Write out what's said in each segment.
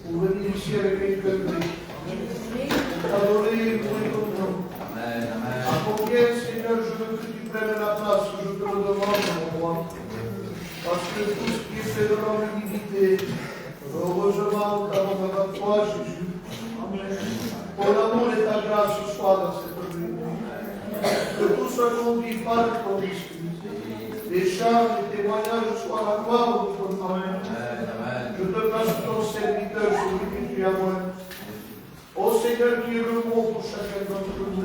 pour venir ici avec les cœurs gris. Adorer et louer ton nom. À combien, Seigneur, je veux que tu prennes la place, je te le demande, mon roi. Parce que tout ce qui est fait de l'humilité, heureusement, car on va toi, Jésus. Ton amour et ta grâce soient dans cette réunion. Que tout soit conduit par ton esprit. Les chants, les témoignages soient la gloire de ton nom. Je te place ton serviteur, celui que tu as moins. Ô Seigneur, qui est le mot pour chacun d'entre nous.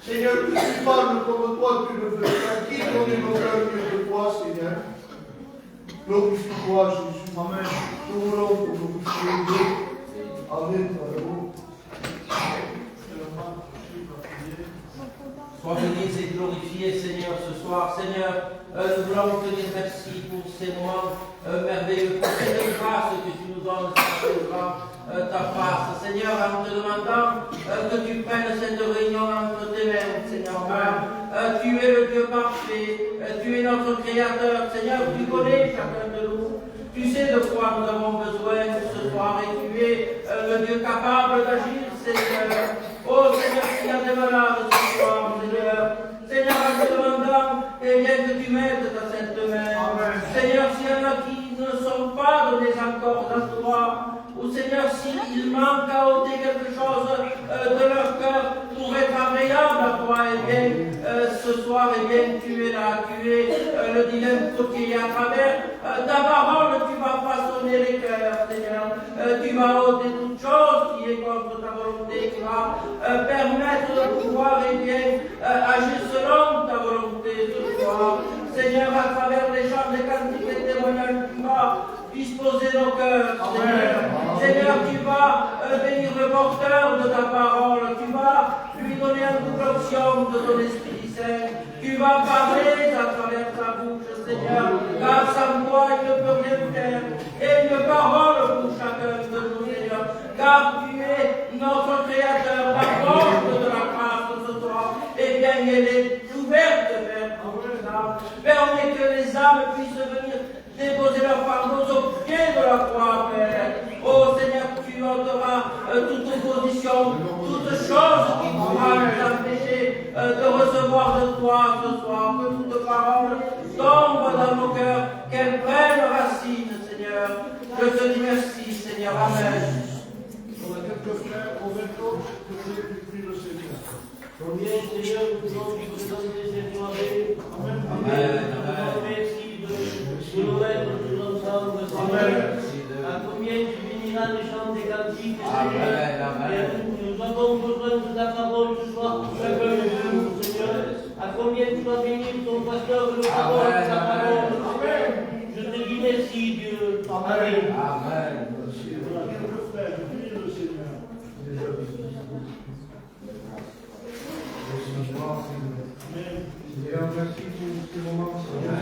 Seigneur, que tu parles comme toi tu le veux. À qui donner nos cœurs mieux que toi, Seigneur? Glorifie-toi, Jésus. Amen. Nous voulons te glorifier. Amen. Sois béni et glorifié, Seigneur, ce soir. Seigneur, nous voulons te dire merci pour ces moments merveilleux, pour cette grâce que tu nous donnes, ta face. Seigneur, en te demandant que tu prennes cette réunion entre tes mains, Seigneur. Tu es le Dieu parfait, tu es notre Créateur. Seigneur, tu connais chacun de nous. Tu sais de quoi nous avons besoin ce soir et tu es le Dieu capable d'agir, Seigneur. Oh Seigneur, s'il y a des malades ce soir, Seigneur, Seigneur, en te demandant, eh bien, que tu mettes ta sainte main. Amen. Seigneur, s'il y en a qui ne sont pas donnés encore dans toi, ou Seigneur, s'il manque à ôter quelque chose de leur cœur pour être agréable à toi, eh bien, ce soir, eh bien, tu es là, tu es le divin qui est à travers ta parole, tu vas façonner les cœurs, Seigneur. Tu vas ôter toute chose qui est contre ta volonté, qui va permettre de pouvoir, eh bien, agir selon ta volonté ce soir. Seigneur, à travers les chants, les cantiques, les témoignages, tu vas disposer nos cœurs, Seigneur. Seigneur, tu vas bénir le porteur de ta parole, tu vas lui donner un double option de ton Esprit Saint. Tu vas parler à travers ta bouche, Seigneur, car sans toi, il ne peut rien faire. Et une parole pour chacun de nous, Seigneur, car tu es notre Créateur, la porte de la grâce ce soir. Eh bien, elle est ouverte vers nous. Permets que les âmes puissent venir déposer leur fardeau aux pieds de la croix, Père. Oh Seigneur, tu ôteras toute opposition, toute chose qui pourra nous empêcher de recevoir de toi ce soir. Que toute parole tombe dans nos cœurs, qu'elle prenne racine, Seigneur. Je te dis merci, Seigneur. Amen. On a quelques frères, on va que vous prie le Seigneur. Combien, Seigneur, nous voulons vous présenter cette soirée. Amen. Amen. Merci de nous être tous ensemble, Seigneur. À combien tu béniras les chants des cantiques, Seigneur. Nous avons besoin de ta parole ce soir pour chacun de nous, Seigneur. À combien tu vas bénir ton pasteur de ta parole, Amen. Je te dis merci, Dieu. Amen. Amen. Voilà, quelques frères, prie le Seigneur. Amen. Seigneur, merci pour ces moments, Seigneur.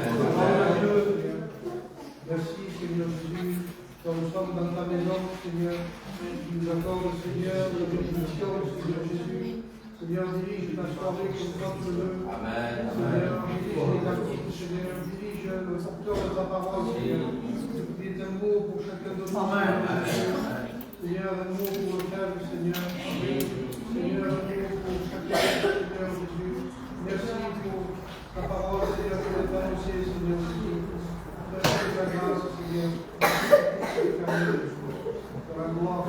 Merci, Seigneur Jésus, quand nous sommes dans ta maison, Seigneur. Tu nous accordes, Seigneur, la bénédiction, Seigneur Jésus. Seigneur, dirige la soirée comme toi tu veux. Amen. Seigneur, dirige les cantiques, Seigneur, dirige le porteur de ta parole, Seigneur. Il est un mot pour chacun de nous. Amen. Seigneur, un mot pour le frère, Seigneur. Seigneur, un mot pour chacun, Seigneur Jésus. Merci pour ta parole, Seigneur, pour être annoncée, Seigneur Jésus. Merci pour ta grâce, Seigneur. Pour la gloire.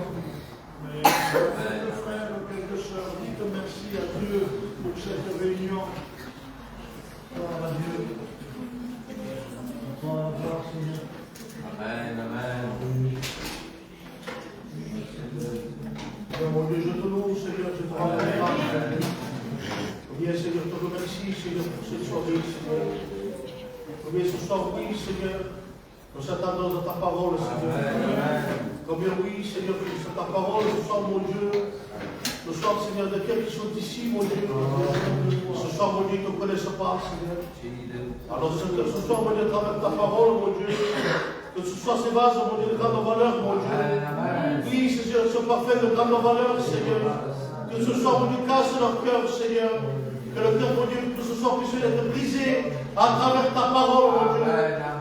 Quelques frères, quelques sœurs, dites merci à Dieu pour cette réunion. Gloire à Dieu. Gloire à Seigneur. Amen. Amen. Seigneur, mon Dieu, je te loue, Seigneur, je te rends grâce. Bien, Seigneur, je te remercie, Seigneur, pour cette soirée, Seigneur. Combien ce soir, oui, Seigneur, nous s'attendons à ta parole, Seigneur. Combien oui, Seigneur, que c'est ta parole, ce soir, mon Dieu. Ce soir, Seigneur, de ceux qui sont ici, mon Dieu. Ce soir, mon Dieu, ils ne te connaissent pas, Seigneur. Alors, Seigneur, ce soir, mon Dieu, à travers ta parole, mon Dieu, que ce soit ces vases, mon Dieu, de grande valeur, mon Dieu. Oui, Seigneur, ce parfait de grande valeur, Seigneur. Que ce soit, mon Dieu, casse leur cœur, Seigneur. Que le cœur, mon Dieu, que ce soit puisse être brisé à travers ta parole, mon Dieu.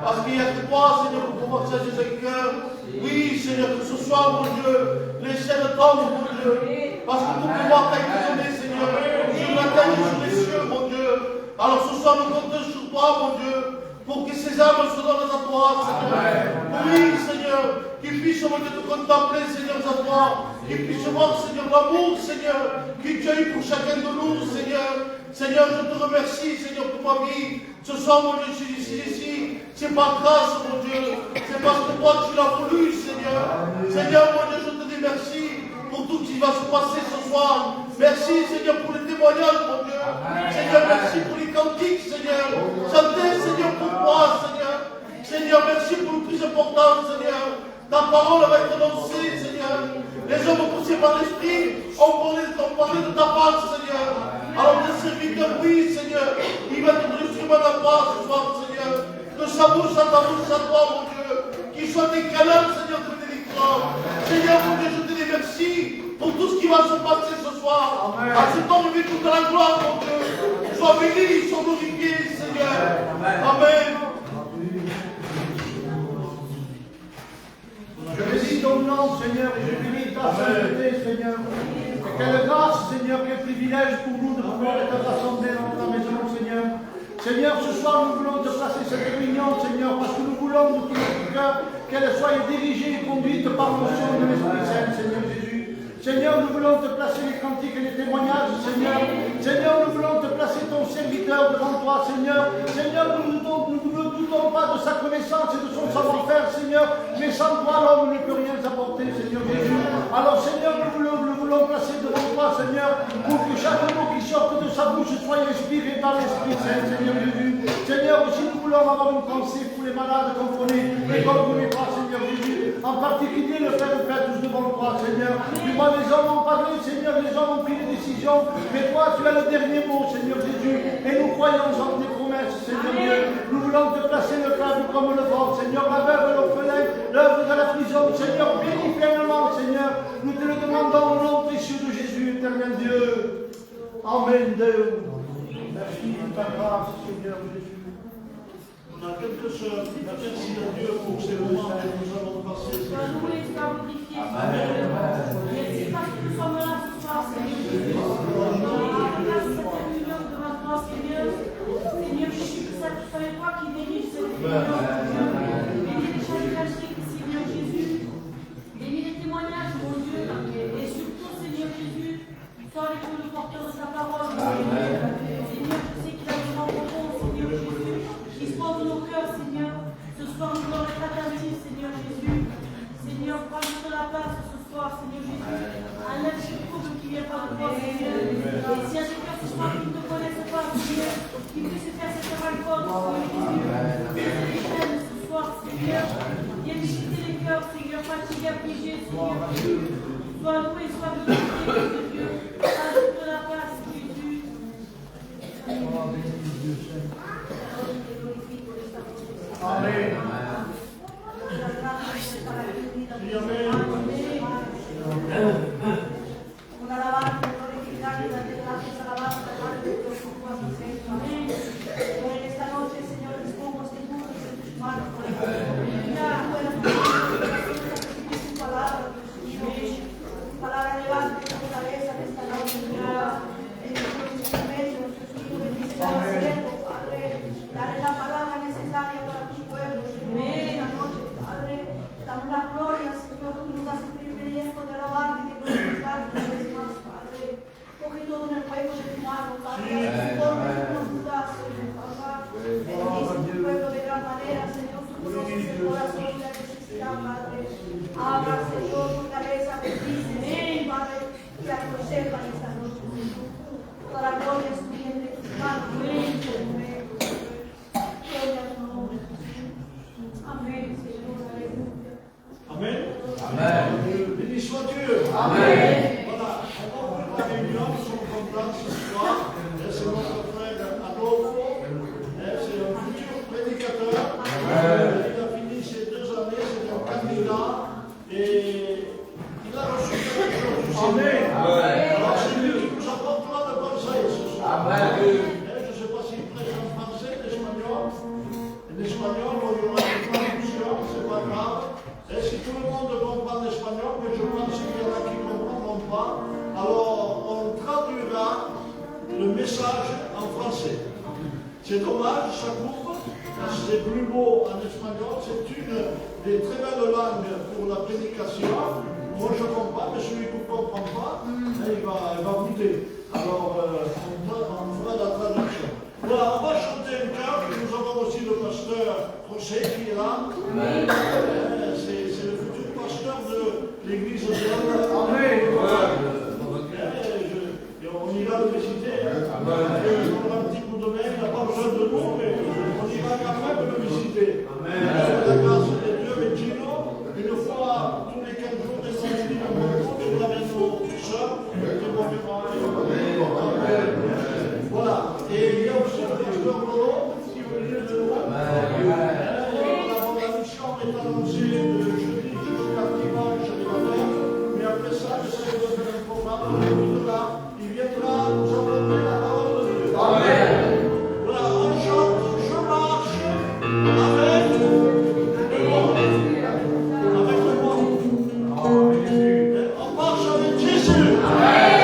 Parce qu'il n'y a que toi, Seigneur, pour pouvoir changer ce cœur. Oui, Seigneur, que ce soit, mon Dieu, les chaînes tombent, mon Dieu. Parce que ton pouvoir t'a été donné, Seigneur, sur la terre et sur les cieux, mon Dieu. Alors ce soir, nous comptons sur toi, mon Dieu, pour que ces âmes se donnent à toi, Seigneur. Oui, Seigneur, qu'ils puissent, mon Dieu, te contempler, Seigneur, à toi. Qu'ils puissent voir, Seigneur, l'amour, Seigneur, que tu as eu pour chacun de nous, Seigneur. Seigneur, je te remercie, Seigneur, pour ma vie. Ce soir, mon Dieu, je suis ici. C'est par grâce, mon Dieu. C'est parce que toi, tu l'as voulu, Seigneur. Seigneur, mon Dieu, je te dis merci pour tout ce qui va se passer ce soir. Merci, Seigneur, pour les témoignages, mon Dieu. Seigneur, merci pour les cantiques, Seigneur. Chantez, Seigneur, pour moi, Seigneur. Seigneur, merci pour le plus important, Seigneur. Ta parole va être annoncée, Seigneur. Les hommes poussés par l'Esprit ont parlé de ta part, Seigneur. Alors, tes serviteurs, oui, Seigneur, il va être l'instrument de la part ce soir, Seigneur. Que sa bouche à ta bouche à toi, mon Dieu. Qu'il soit des canaux, Seigneur, de bénédiction. Seigneur, mon Dieu, je te dis merci pour tout ce qui va se passer ce soir. À ce temps, de toute la gloire, mon Dieu. Sois béni, sois glorifié, Seigneur. Amen. Je bénis ton nom, Seigneur, et je bénis ta sainteté, Seigneur. Et quelle grâce, Seigneur, quel privilège pour nous de pouvoir être rassemblés dans ta maison, Seigneur. Seigneur, ce soir, nous voulons te placer cette réunion, Seigneur, parce que nous voulons de tout notre cœur qu'elle soit dirigée et conduite par l'onction de l'Esprit Saint, Seigneur Jésus. Seigneur, nous voulons te placer les cantiques et les témoignages, Seigneur. Seigneur, nous voulons te placer ton serviteur devant toi, Seigneur. Seigneur, nous ne doutons pas de sa connaissance et de son savoir-faire, Seigneur. Mais sans toi, l'homme ne peut rien apporter, Seigneur Jésus. Alors, Seigneur, nous voulons placer devant toi, Seigneur, pour que chaque mot qui sorte de sa bouche soit inspiré par l'Esprit Saint, Seigneur Jésus. Seigneur, aussi nous voulons avoir une pensée pour les malades qu'on connaît et qu'on ne connaît pas, Seigneur Jésus. En particulier le Père de tous devant toi, Seigneur. Tu vois, les hommes ont parlé, Seigneur, les hommes ont pris des décisions, mais toi, tu as le dernier mot, Seigneur Jésus. Et nous croyons en tes promesses, Seigneur Dieu. Nous voulons te placer le faible comme le vent, Seigneur, la veuve, l'orphelin, l'œuvre de la prison, Seigneur, bénis pleinement, Seigneur. Nous te le demandons au nom précieux de Jésus, éternel Dieu. Amen, Dieu. Merci de ta grâce, Seigneur Jésus. On a quelques sœurs. Merci à Dieu pour ces moments que nous avons passés. Loué, sois glorifié, merci parce que nous sommes là ce soir, Seigneur Jésus. Merci cette réunion devant toi, Seigneur. Seigneur Jésus, que ça soit toi qui dirige cette réunion. Bénis les chrétiens, Seigneur Jésus. Bénis les témoignages, mon Dieu. Et surtout, Seigneur Jésus, sois avec nous le porteur de ta parole. Seigneur, je sais qu'il a besoin de bon, Seigneur Jésus. Dispose nos cœurs, Seigneur. Ce soir, nous voulons être attentifs, Seigneur Jésus. Seigneur, prends toute la place ce soir, Seigneur Jésus. Enlève ce trouble qui vient par toi, Seigneur. Et s'il y a des cœurs ce soir qui ne te connaissent pas, Seigneur, qui puissent faire cette rencontre, Seigneur Jésus. Ce soir, Seigneur, viens visiter les cœurs, Seigneur, fatigués, affligés, Seigneur Jésus. Sois loué, sois glorifié, Seigneur Dieu. Prends toute la place, Jésus. Amen. Una alabanza, glorificare y darte gracias, alabanza, Padre, por tu santo. Amén. En esta noche, Señor, les pongo seguros en tus manos. Tu palabra, Dios. Tu palabra levante tu cabeza en esta noche, Señor. En nuestros medios, nuestros hijos, bendice al siervo, Padre. Dale la palabra necesaria para tu pueblo, Señor. Esta noche, Padre, damos la gloria, Señor, tú nos das el privilegio de alabarte y de glorificarte una vez más, Padre. Coge todo en el fuego de tu mano, Padre. Conforme tú nos das, Señor, papá. Bendice tu pueblo de gran manera, Señor. Tú conoces el corazón y la necesidad, Padre. Abra, Señor, tu cabeza, bendice, Padre, que aconsejan esta noche, Señor. Toda la gloria es tuya entre tus manos. Amén. Gloria a tu nombre, Jesús. Amén, Señor. Aleluya. Amen. Amen. Béni soit Dieu. Amen. Voilà, on va ouvrir la réunion, nous sommes contents ce soir. C'est notre frère Adolfo. C'est un futur prédicateur. Il a fini ses 2 années, c'est un candidat. Et il a reçu quelque chose du Seigneur. Alors c'est lui qui nous apportera le conseil ce soir. Amen. Je ne sais pas s'il prêche en français, l'espagnol. En espagnol, le message en français. C'est dommage, ça coupe, c'est plus beau en espagnol, c'est une des très belles langues pour la prédication. Moi je comprends, mais celui qui ne comprend pas, il va goûter. Alors on fera la traduction. Voilà, on va chanter un chœur, nous avons aussi le pasteur José qui est là. C'est le futur pasteur de l'église de Amen. On ira le visiter. On aura un petit coup de main, il n'a pas besoin de nous, mais on ira quand même le visiter. La grâce de Dieu et Gino, une fois tous les 15 jours, des samedis, nous ramène nos soeurs, voilà. Et il y a aussi le pasteur Lolo qui veut venir de nous. La mission est annoncée de jeudi jusqu'à dimanche matin, mais après ça, j'essaie de faire un programme de là. Il viendra nous apporter la parole de Dieu. Amen. Voilà, on chante, je marche avec le monde. Avec le monde. On marche avec Jésus. Amen.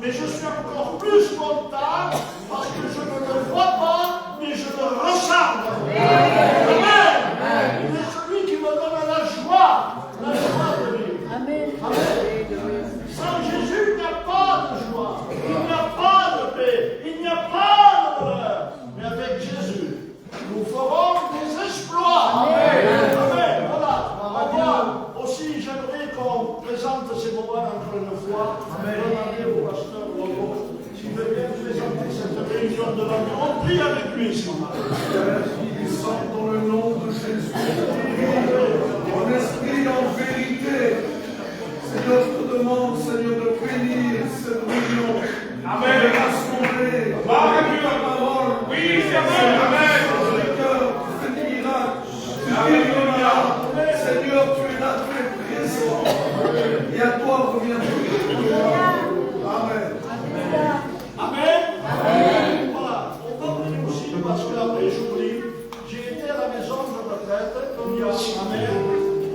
mais je suis encore plus content parce que je ne le vois pas, mais je le ressens. joueurs de l'année. On prie avec lui, Seigneur. Ils sont dans le nom de Jésus. En esprit, en vérité. Seigneur, je te demande, Seigneur, de bénir cette réunion. Amen. De rassembler. Avec ta parole. Oui, Seigneur. Amen. Le cœur, tu fais des miracles. Tu guériras. Seigneur, tu es là, tu es présent. Et à toi revient tout. Amen. Amen. Voilà, on va prier aussi parce qu'après j'oublie. J'ai été à la maison de retraite, il y a ma mère,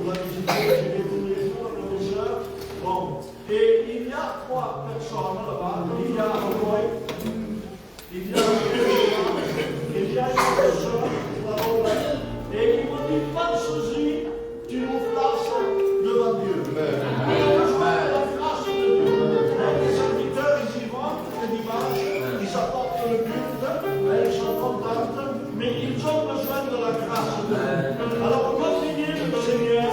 on l'a visité, j'ai été tous les jours, mes soeurs. Bon, et il y a 3 personnes là-bas, il y a Roy, il y a il y a une personne, la Roland, et il me dit, pas de souci, tu nous places devant Dieu. La grâce de Dieu. Les serviteurs, ils y vont le dimanche, ils apportent le culte, ils sont contents, mais ils ont besoin de la grâce de Dieu. Alors on va prier le Seigneur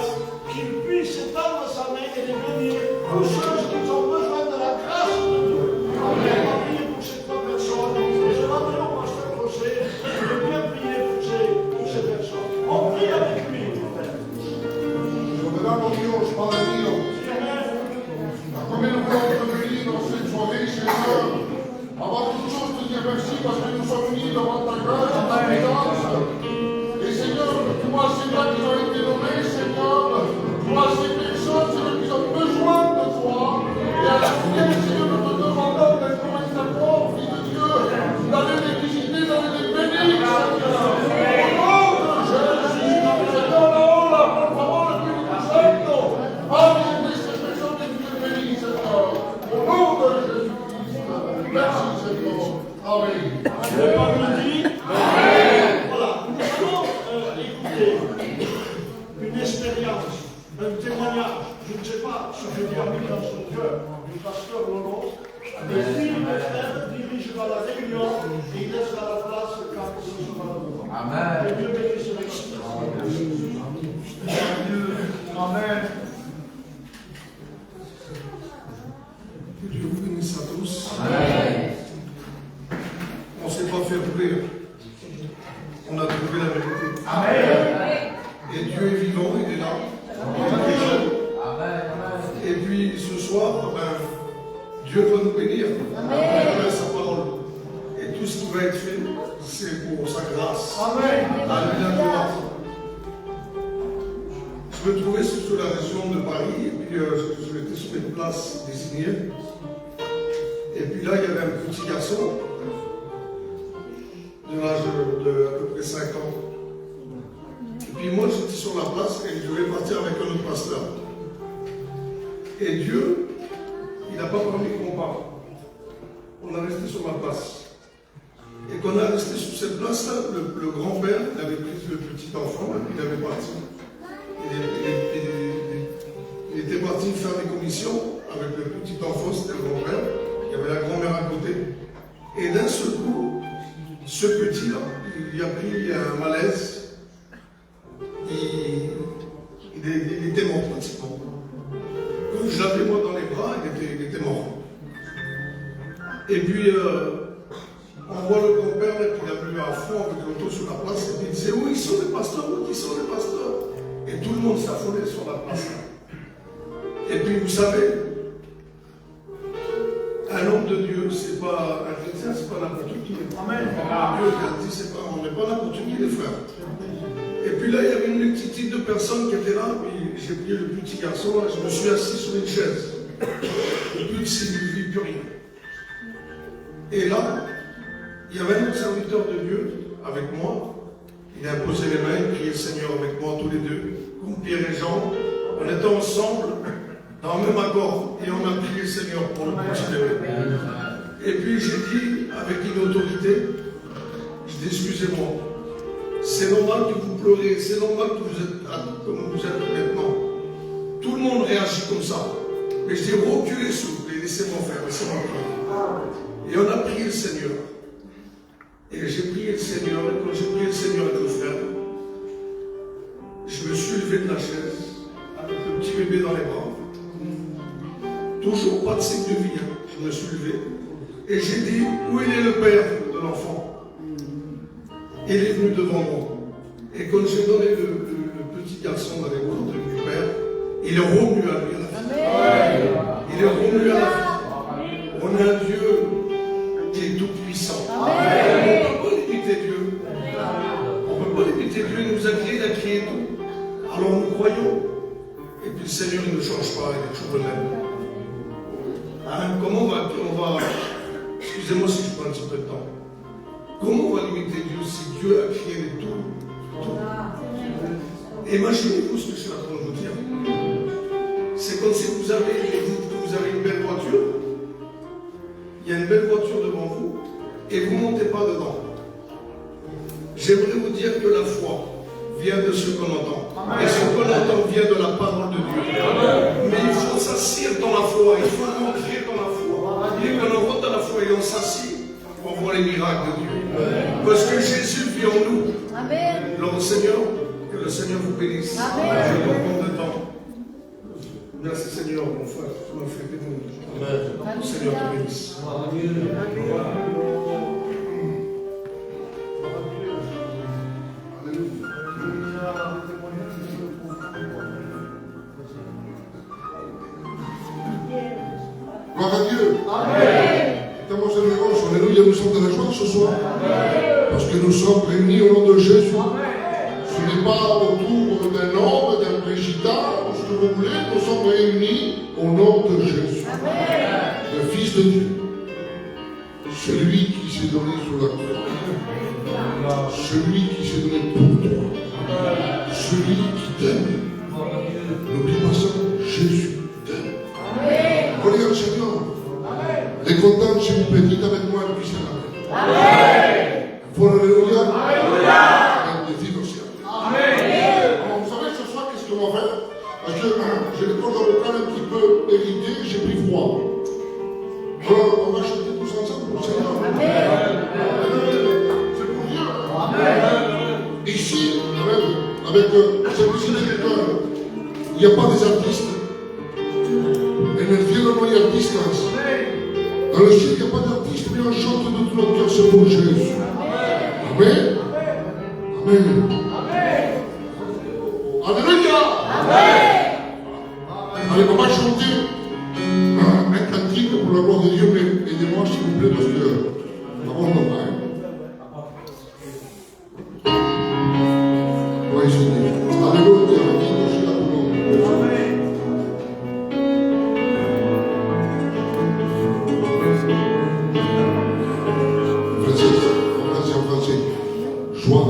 qu'il puisse étendre sa main et les bénir tous ceux qui ont besoin de la grâce de Dieu. On va prier pour ces 3 personnes, et je vais dire au pasteur José de bien prier pour ces personnes. On prie avec lui, frère. Soberano Dios, Padre mío, también nos vamos a reunir dans cette soirée, Seigneur, avant toute chose, te dire merci parce que nous sommes unis devant ta grâce et ta présence. Et Seigneur, tu vois ces gars qui ont été nommés, Seigneur, tu vois ces personnes, Seigneur, qui ont besoin de toi. Et à la fin, Seigneur, nous te demandons d'être comme un apport, fils de Dieu, d'aller les visiter, d'aller les bénir, Seigneur. Au nom de Jésus, Seigneur, là-haut, là, por favor, Espíritu Santo, hablen de ces personnes que tu les bénis, Seigneur. Au nom de Jésus-Christ. Merci, Seigneur. Amen. Le peuple dit Amen. Voilà, nous allons écouter une expérience, un témoignage, je ne sais pas ce que Dieu a mis dans son cœur du pasteur Lolo. Et puis le frère dirigera la réunion et il laissera la place quand ce sera le moment. Amen. Et Dieu bénisse les Amen. Que Dieu vous bénisse à tous. Amen. On ne s'est pas fait plaire. On a trouvé la vérité. Amen. Et Dieu est vivant, il est là. Amen. Et puis ce soir, Dieu va nous bénir avec sa parole. Et tout ce qui va être fait, c'est pour sa grâce. Amen. À lui la gloire. Je me trouvais sur la région de Paris, et puis je m'étais sur une place désignée. Et puis là, il y avait un petit garçon de l'âge de à peu près 5 ans. Et puis moi, j'étais sur la place et je devais partir avec un autre pasteur. Et Dieu, il n'a pas permis qu'on parte. On a resté sur la place. Et quand on a resté sur cette place-là, le grand-père, il avait pris le petit enfant, et il avait parti. Il était parti faire des commissions avec le petit enfant, c'était le grand-père. Il y avait la grand-mère à côté. Et d'un seul coup, ce petit-là, il a pris un malaise. Il était mort pratiquement. Quand je l'avais moi dans les bras, il était mort. Et puis, on voit le grand-père qui a venu à fond avec l'auto sur la place et puis il disait, où ils sont les pasteurs, où ils sont les pasteurs? Et tout le monde s'affolait sur la place. Et puis, vous savez, un homme de Dieu, c'est pas un chrétien, c'est pas n'importe qui. Amen. Dieu a dit, on n'est pas n'importe qui, les frères. Et puis là, il y avait une multitude de personnes qui étaient là, puis j'ai pris le petit garçon, là, je me suis assis sur une chaise. Et puis, il ne vit plus rien. Et là, il y avait un autre serviteur de Dieu avec moi. Il a imposé les mains, il priait le Seigneur avec moi, tous les deux, comme Pierre et Jean. On était ensemble, dans le même accord, et on a prié le Seigneur pour le petit bébé. Et puis j'ai dit, avec une autorité, je dis, excusez-moi, c'est normal que vous pleurez, c'est normal que vous êtes comme vous êtes maintenant. Tout le monde réagit comme ça. Mais je dis, reculez s'il vous plaît, laissez-moi faire, laissez-moi prier. Et on a prié le Seigneur. Et j'ai prié le Seigneur, et quand j'ai prié le Seigneur avec le frère, je me suis levé de la chaise, avec le petit bébé dans les bras. Toujours pas de signe de vie, hein. Je me suis levé. Et j'ai dit, où est le Père de de l'enfant. Il est venu devant moi. Et quand j'ai donné le petit garçon dans les bras du père, il est revenu à lui à la fin. Il est revenu à la fin. On a un Dieu qui est tout puissant. On ne peut pas limiter Dieu. On ne peut pas limiter Dieu. Il nous a créé, il a créé tout. Alors nous croyons. Et puis le Seigneur ne change pas, il est toujours le même. Hein, comment on va excusez-moi si je prends un petit peu de temps. Comment on va limiter Dieu si Dieu a créé tout? Imaginez-vous ce que je suis en train de vous dire. C'est comme si vous avez une belle voiture. Il y a une belle voiture devant vous et vous ne montez pas dedans. J'aimerais vous dire que la foi vient de ce qu'on entend. Et ce qu'on entend vient de la parole de Dieu. Mais il faut s'asseoir dans la foi, il faut rentrer dans la foi. Et quand on rentre dans la foi et on s'assied, on voit les miracles de Dieu. Parce que Jésus vit en nous. Alors Seigneur, que le Seigneur vous bénisse. Je vais pas prendre de temps. Merci Seigneur, mon frère, tu m'as fait bénir. Que le Seigneur te bénisse. Gloire à Dieu. Amen. Alléluia, nous sommes dans la joie ce soir. Parce que nous sommes réunis au nom de Jésus. Ce n'est pas autour d'un homme, d'un président, ou ce que vous voulez. Nous sommes réunis au nom de Jésus. Le Fils de Dieu. Celui qui s'est donné sur la croix. Celui qui s'est donné pour toi. Celui qui t'aime. N'oublie pas ça. Jésus t'aime. Regarde le Seigneur. Les contents, si vous plaît, dites avec moi le puissant. Amen. Alléluia. Alléluia. Des vies au ciel. Amen. Alors, vous savez, ce soir, qu'est-ce qu'on va faire? Parce que j'ai le corps vocal un petit peu hérité, j'ai pris froid. Alors, on va chanter tous ensemble pour le Seigneur. Amen. C'est pour Dieu. Amen. Ici, avec cette musique il n'y a pas des artistes. En el cielo no hay artistas. Dans le ciel, il n'y a pas d'artistes, mais on chante de tout notre cœur, c'est pour Jésus. Amen. Amen. Alléluia. Allez, on va chanter un cantique pour la gloire de Dieu, mais aidez-moi s'il vous plaît, parce que avant on va. Oui, Seigneur. Alléluia. Joie.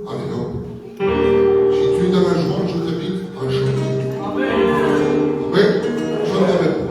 Alléluia. Si tu es dans la joie, je t'invite à chanter. Amen. Amen. Chante avec moi.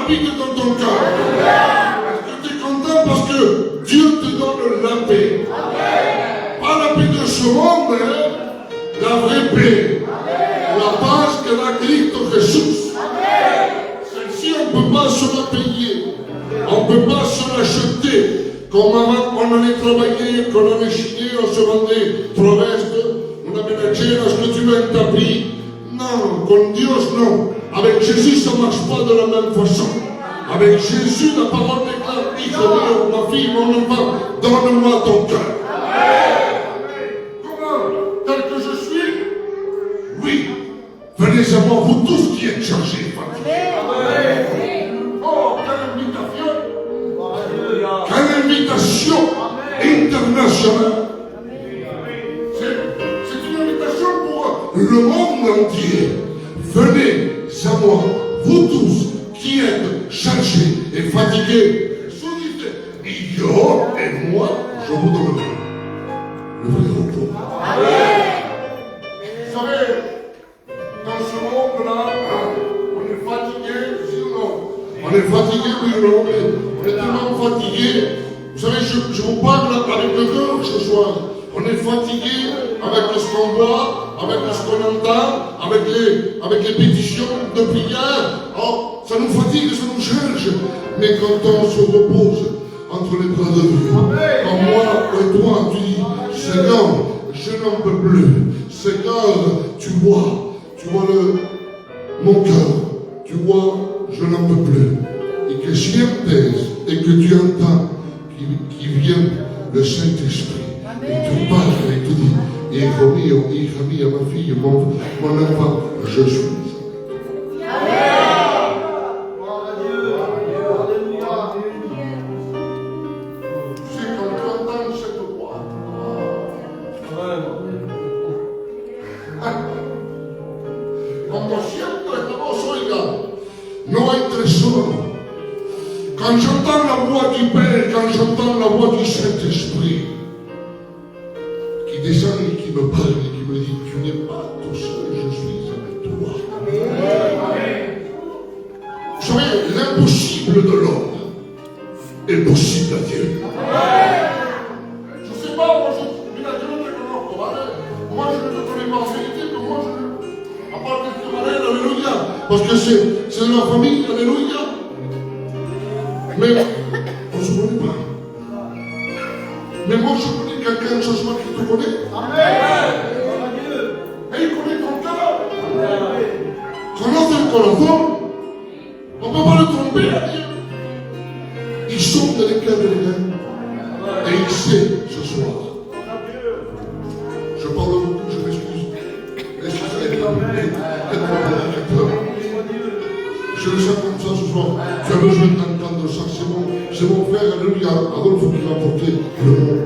habite dans ton cœur. Est-ce que tu es content parce que Dieu te donne la paix? Pas la paix de ce monde, hein? La vraie paix. La paz que da Cristo Jesús. Celle-ci, on ne peut pas se la payer. On ne peut pas se l'acheter. Comme avant, on allait travailler, qu'on allait chiner, on se vendait trois vestes, una menagera, ce que tu veux, un tapis. Non, con Dios, non. Avec Jésus, ça ne marche pas de la même façon. Avec Jésus, la parole déclare, Hijo mío, ma fille, mon enfant, donne-moi ton cœur. Comment? Tel que je suis? Oui. Venez à moi, vous tous qui êtes chargés. Oh, quelle invitation! Quelle invitation internationale! C'est une invitation pour le monde entier. Venez à moi, vous tous qui êtes chargés et fatigués. Soudites, et moi, je vous donnerai le vrai repos. Vous savez, dans ce monde-là, on est fatigué, oui ou non? On est fatigué, oui ou non? On est tellement fatigué. Vous savez, je vous parle avec le cœur ce soir. On est fatigué avec ce qu'on voit, avec ce qu'on entend, avec les pétitions de prière. Oh, ça nous fatigue, ça nous cherche. Mais quand on se repose entre les bras de Dieu, comme moi et toi, tu dis, Seigneur, je n'en peux plus. Seigneur, tu vois mon cœur, tu vois, je n'en peux plus. Et que sientes et que tu entends qu'il vient le Saint-Esprit. Et tu parles et tu dis, Hijo mío, hija mía, ma fille, mon enfant, je suis. Quand j'entends la voix du Père, quand j'entends la voix du Saint-Esprit, qui descend et qui me parle et qui me dit, tu n'es pas tout seul, je suis avec toi. Vous savez, l'impossible de l'homme est possible à Dieu. Je ne sais pas, moi je ne te connais pas en vérité, mais moi je à part que tu m'arrêtes, alléluia, parce que c'est de la famille, alléluia. Mais on ne se connaît pas. Mais moi je connais quelqu'un ce soir qui te connaît. Amen. Et il connaît ton cœur. Connaître le corazon. On ne peut pas le tromper à Dieu. Il sonde les cœurs de l'Église. Et il sait ce soir. Je parle beaucoup, je m'excuse. Je le sens comme ça ce soir. Tu as besoin d'entendre ça. C'est mon frère, alléluia, Adolphe qui va porter le nom.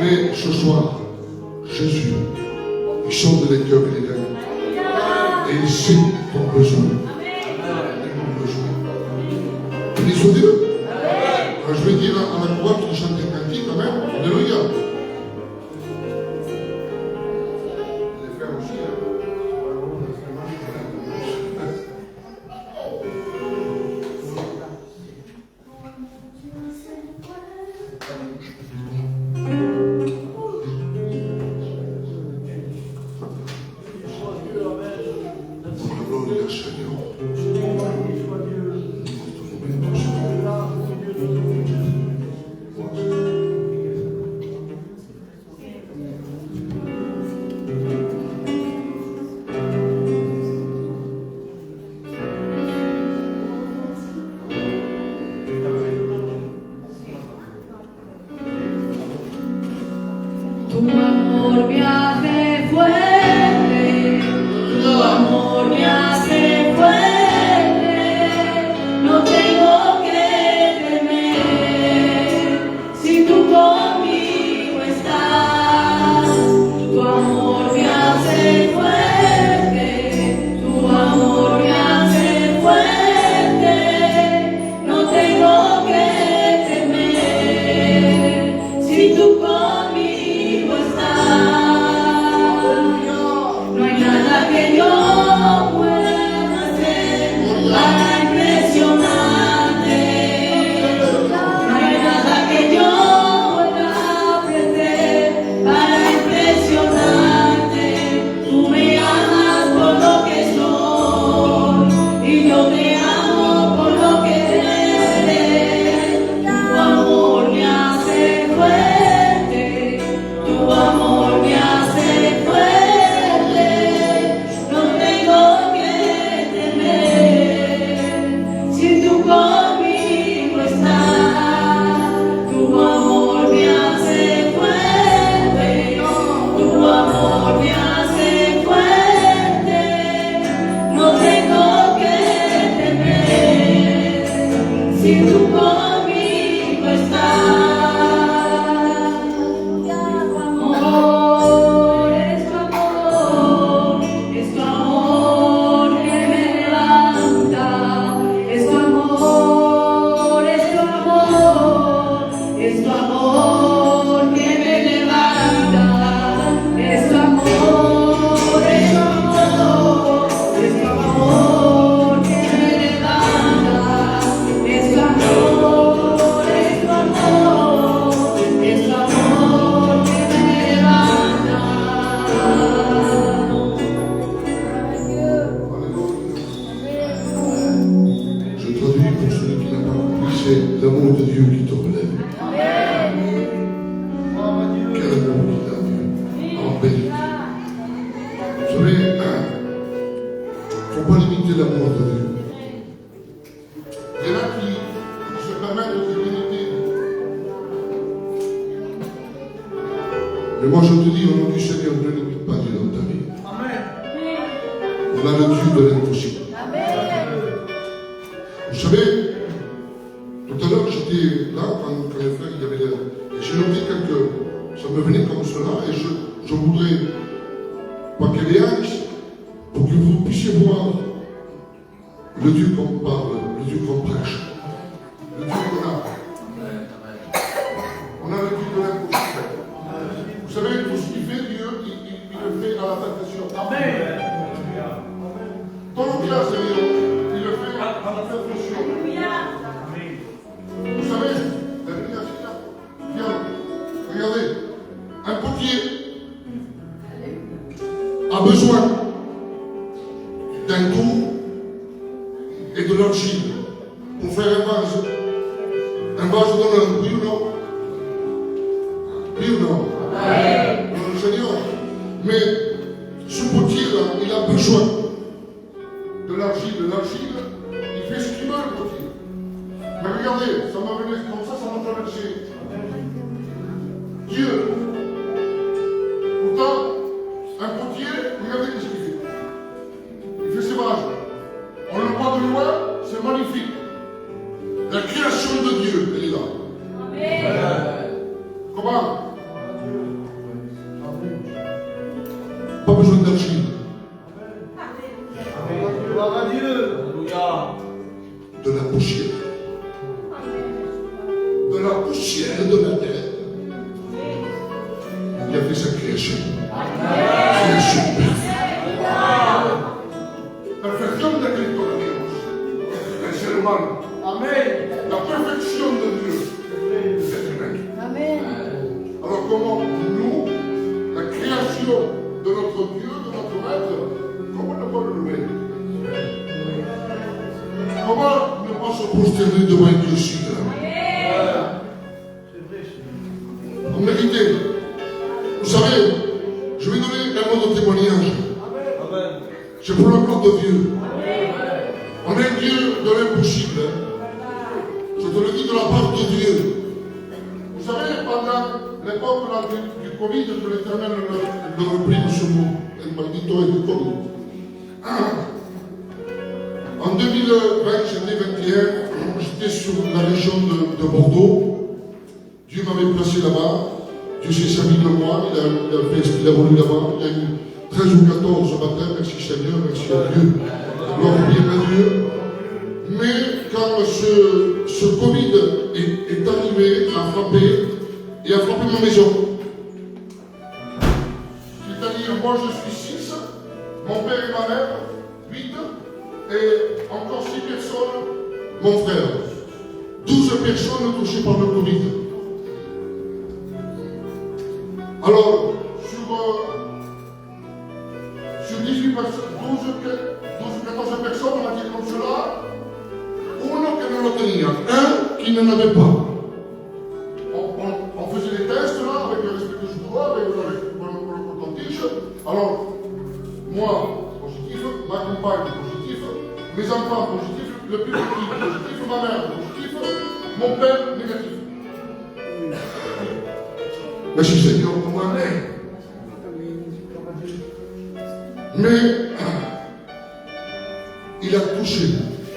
Mais ce soir, Jésus, il sonde les cœurs et les lèvres. Et il sait ton besoin. Et mon besoin. Bénissons Dieu. Je vais dire à la croix qui chante des cantiques, amen. Alléluia. Les frères aussi, Mais moi je te dis, au nom du Seigneur, ne limite pas Dieu dans ta vie. On a le Dieu de l'impossible. Vous savez, tout à l'heure j'étais là quand les frères, il y avait et j'ai noté ça me venait comme cela, et je voudrais pas qu'elle ait pour que vous puissiez voir le Dieu qu'on parle, le Dieu qu'on prêche, le Dieu qu'on a. On a le Dieu de l'impossible. Vous savez, tout ce qu'il fait, Dieu, il le fait à la perfection. Amen. Dans le cas, Seigneur, il le fait à la perfection. Vous savez, la Bible dit, bien, regardez, un potier a besoin d'un tour et de l'argile pour faire un vase. Un vase d'honneur, oui ou non? Oui ou non? Le Seigneur. Mais ce potier-là, il a besoin de l'argile. L'argile, il fait ce qu'il veut, le potier. Mais regardez, ça m'a venu comme ça m'a traversé. Dieu. Pourtant, un potier, regardez ce qu'il fait. Il fait ses vases. On le voit de loin, c'est magnifique. La création de Dieu, elle est là. Amen. Comment? Pas besoin d'argile. Gloire à Dieu. De la poussière. De la poussière de la terre. Il a fait sa création. Création parfaite. Perfection de Cristo de Dios. El ser humano. Amen. La perfection de Dieu. C'est humain. Amen. Alors comment nous, la création de notre Dieu, de notre Maître, comment ne pas le louer? Comment ne pas se prosterner devant un Dieu si grand? Vous méritez. Vous savez, je vais donner un mot de témoignage. C'est pour la gloire de Dieu. On est un Dieu de l'impossible. Je te le dis de la part de Dieu. Vous savez, pendant l'époque du Covid, que l'Éternel le reprime ce mot, el maldito et du Covid. En 2020, j'étais 21, j'étais sur la région de Bordeaux. Dieu m'avait placé là-bas. Dieu s'est servi de moi, il a fait ce qu'il a voulu là-bas. Il y a eu 13 ou 14 ce matin, merci Seigneur, merci à Dieu. Gloire bien à Dieu. Mais quand ce Covid est arrivé, a frappé ma maison. C'est-à-dire, moi je suis 6, mon père et ma mère, 8, et encore 6 personnes, mon frère. 12 personnes touchées par le Covid. Alors, sur 18 personnes, 12-14 personnes, on va dire comme cela, une qui ne le tenait, un qui n'en avait pas. On faisait des tests là, avec le respect que je dois, avec le coton-tige. Alors, moi, positif, ma compagne, positif, mes enfants, positifs, le plus petit, positif, ma mère, positif, mon père, négatif. Merci Seigneur pour moi. Mais il a touché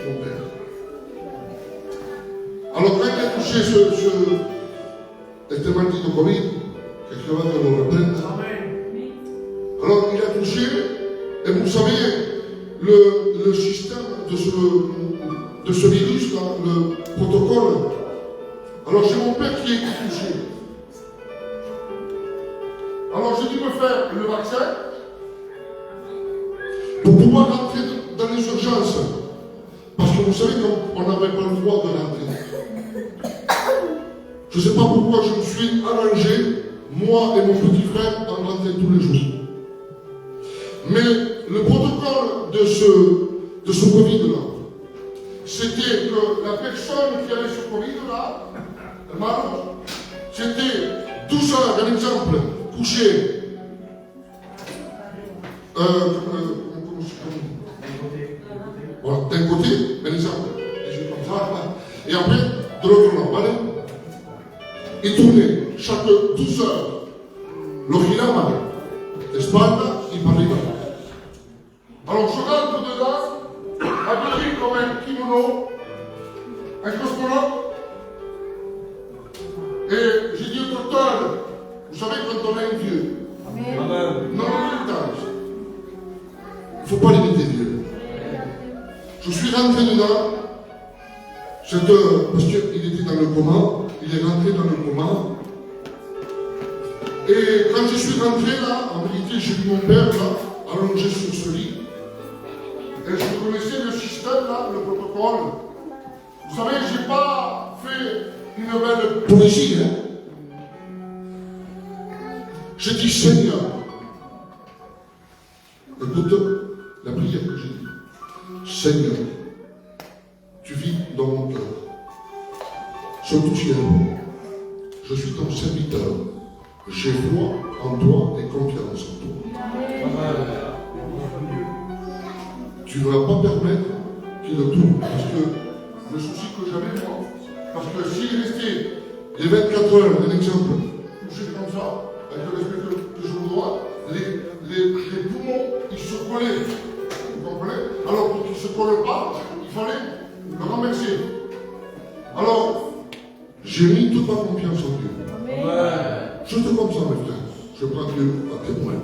mon père. Alors quand il a touché este maldito COVID, que Jehová te lo reprenda, alors il a touché, et vous savez, le système de ce virus-là, le protocole. Alors j'ai mon père qui a été touché. Alors j'ai dû me faire le vaccin pour pouvoir rentrer dans les urgences. Parce que vous savez qu'on n'avait pas le droit de rentrer. Je ne sais pas pourquoi je me suis arrangé, moi et mon petit frère, à rentrer tous les jours. Mais le protocole de ce Covid-là, c'était que la personne qui avait ce Covid-là, c'était 12 heures, un exemple, couché. Voilà, d'un côté, un exemple, comme ça, et après, de l'autre là, voilà. Et tourner chaque 12 heures. Lo girava d'espalda et par arriba. Alors je rentre dedans, habillé comme un kimono, un cosmonaute, et j'ai dit au docteur, vous savez quand on est un vieux, non, il ne faut pas limiter vieux. Je suis rentré dedans, parce qu'il était dans le coma, il est rentré dans le coma. Et quand je suis rentré là, en vérité, j'ai vu mon père là, allongé sur ce lit. Et je connaissais le système là, le protocole. Vous savez, je n'ai pas fait une belle poésie. Hein. J'ai dit Seigneur, écoute la prière que j'ai dit. Seigneur, tu vis dans mon cœur. Surtout ciel, je suis ton serviteur. J'ai foi en toi et confiance en toi. Tu ne vas pas permettre qu'il le tourne. Parce que le souci que j'avais moi, parce que s'il restait les 24 heures, un exemple, couché comme ça, avec le respect que je vous dois, les poumons, ils se collaient. Vous comprenez? Alors pour qu'ils ne se collent pas, il fallait le renverser. Alors, j'ai mis toute ma confiance en Dieu. Je te comme ça, mes frères. Je prends Dieu à témoin.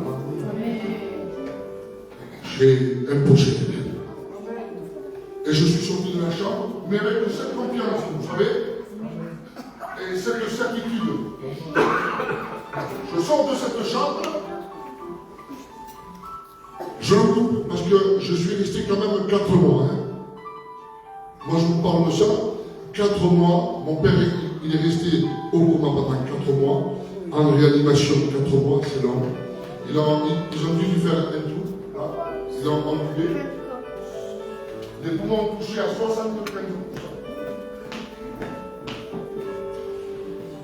J'ai imposé les mains. Et je suis sorti de la chambre, mais avec cette confiance, vous savez, et cette certitude. Je sors de cette chambre, je le coupe, parce que je suis resté quand même 4 mois. Hein. Moi, je vous parle de ça. 4 mois, mon père, il est resté au coma pendant 4 mois, en réanimation, 4 mois, c'est long. Ils ont dû lui faire un trou, là, ils ont enlevé. Les poumons touchés à 75%.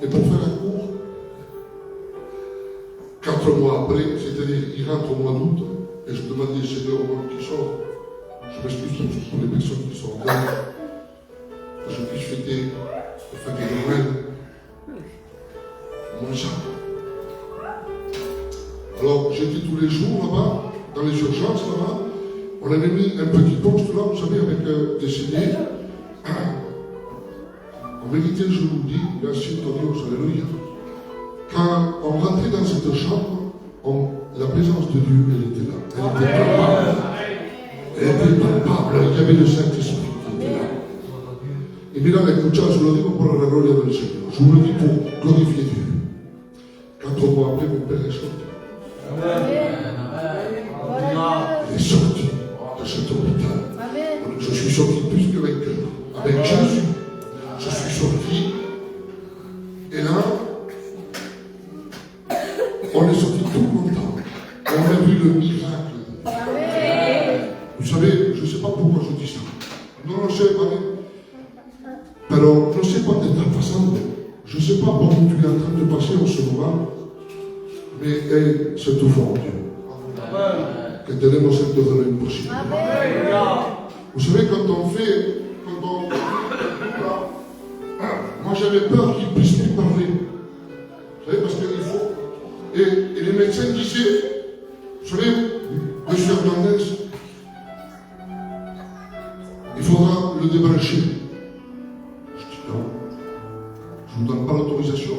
Et pour faire un cours, 4 mois après, c'est-à-dire, il rentre au mois d'août, et je demandais, Seigneur, au moment qui sort, je m'excuse pour les personnes qui sont là, que je puisse fêter la fête de Noël, mon chat. Alors, j'étais tous les jours là-bas, dans les urgences là-bas. On avait mis un petit poste là, vous savez, avec des CD. En vérité, je vous dis, merci à Dieu, alléluia. Quand on rentrait dans cette chambre, la présence de Dieu, elle était là. Elle était palpable. Il y avait le Saint-Esprit qui était là. Et maintenant, escuchad, je vous le dis pour la gloria del Seigneur. Je vous le dis pour glorifier Dieu. 4 mois après, mon père est sorti. Il est sorti de cet hôpital. Je suis sorti plus que vainqueur. Avec Jésus, je suis sorti. Et là, on est sorti tout content. On a vu le miracle. Vous savez, je ne sais pas pourquoi je dis ça. Non lo sé, ¿vale? Pero no sé cuánto está pasando. Je ne sais pas par où tu es en train de passer en ce moment. Mais c'est tout fort, Dieu. Que tenemos el todo lo imposible. Vous savez, quand on moi j'avais peur qu'il ne puisse plus parler. Vous savez, parce qu'il faut. Et les médecins disaient, vous savez, monsieur Hernandez, il faudra le débrancher. Je dis non, vous donne pas l'autorisation.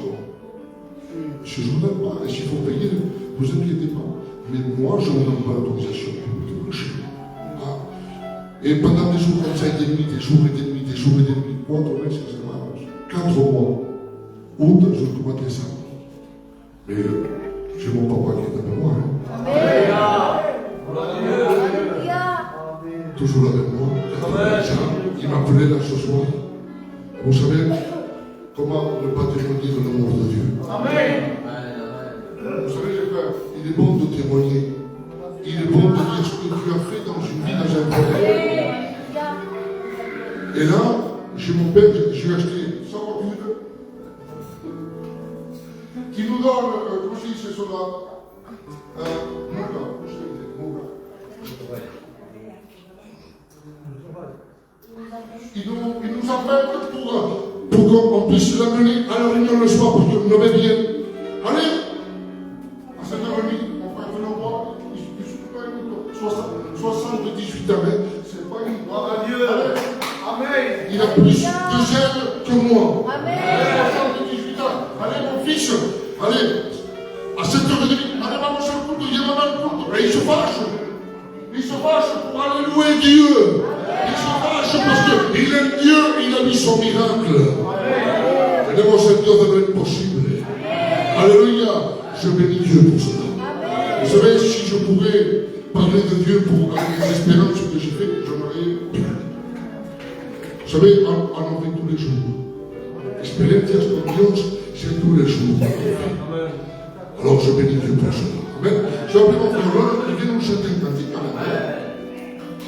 Je ne vous donne pas. Et s'il faut payer, ne vous inquiétez pas. Mais moi, je ne vous donne pas l'autorisation. Et pendant des jours comme ça, des nuits, des jours et des nuits, des jours et des nuits, moi, ton mec, c'est 4 mois. Août, je commence décembre. Mais j'ai mon papa qui est avec moi. Toujours avec moi. Il m'appelait là ce soir. Vous savez comment ne pas témoigner de l'amour de Dieu. Vous savez, les frères, il est bon de témoigner. Il est bon de dire ce que Dieu a fait dans une vie, dans un projet. Et là, chez mon père, j'ai acheté 100 voitures qui nous donne, comment je dis, c'est cela, il nous appelle pour qu'on puisse l'amener à la réunion le soir pour que nous vienne. Allez, à 7h30, on va venir voir, il ne suffit pas une 78 ans, c'est pas une. Gloire à Dieu. Amen. Il a plus de zèle que moi. Amen. 78 ans. Allez, mon fils, allez, à 7h30, allez, maman, sur le culte, il y a maman le culte. Et il se fâche. Il se fâche pour aller louer Dieu. Il se fâche parce qu'il aime Dieu, il a mis son miracle. Et de mon Seigneur, ça doit être possible. Alléluia. Je bénis Dieu pour cela. Vous savez, si je pouvais parler de Dieu pour les espérances que j'ai fait, j'en aurais. Vous savez, on en fait tous les jours. Experiencias con Dios, c'est tous les jours. Alors je bénis Dieu pour cela. Amen. Je vais appeler mon frère Laurent, il vient nous chanter un cantique.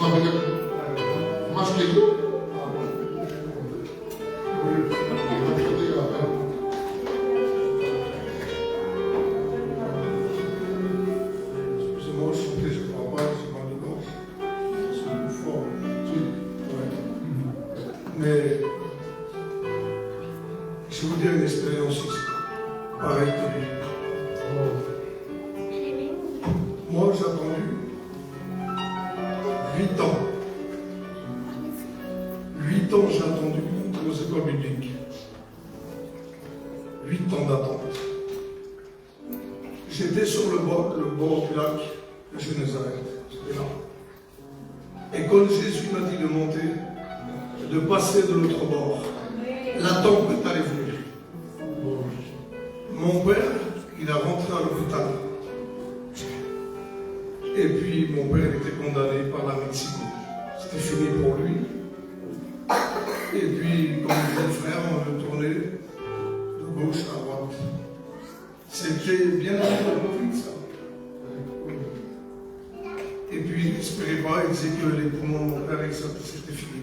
Amen. Más que yo. Excusez-moi, je suis je ne crois pas, c'est mal de gorge. C'est plus fort. Ouais. Mais je vais vous dire une expérience ici. Pareil que lui. Moi, j'ai attendu 8 ans. 8 ans, j'ai attendu aux écoles bibliques. 8 ans d'attente. J'étais sur le bord du lac de Génézareth. J'étais là. Et quand Jésus m'a dit de monter, de passer de l'autre bord, la tempête allait venir. Mon père, il a rentré à l'hôpital. Et puis mon père était condamné par la Mexico. C'était fini pour lui. Et puis, comme disait le frère, on le tournait de gauche à droite. C'était bien avant le Covid, ça. Et puis, il n'espérait pas, il disait que les poumons de mon père, c'était fini.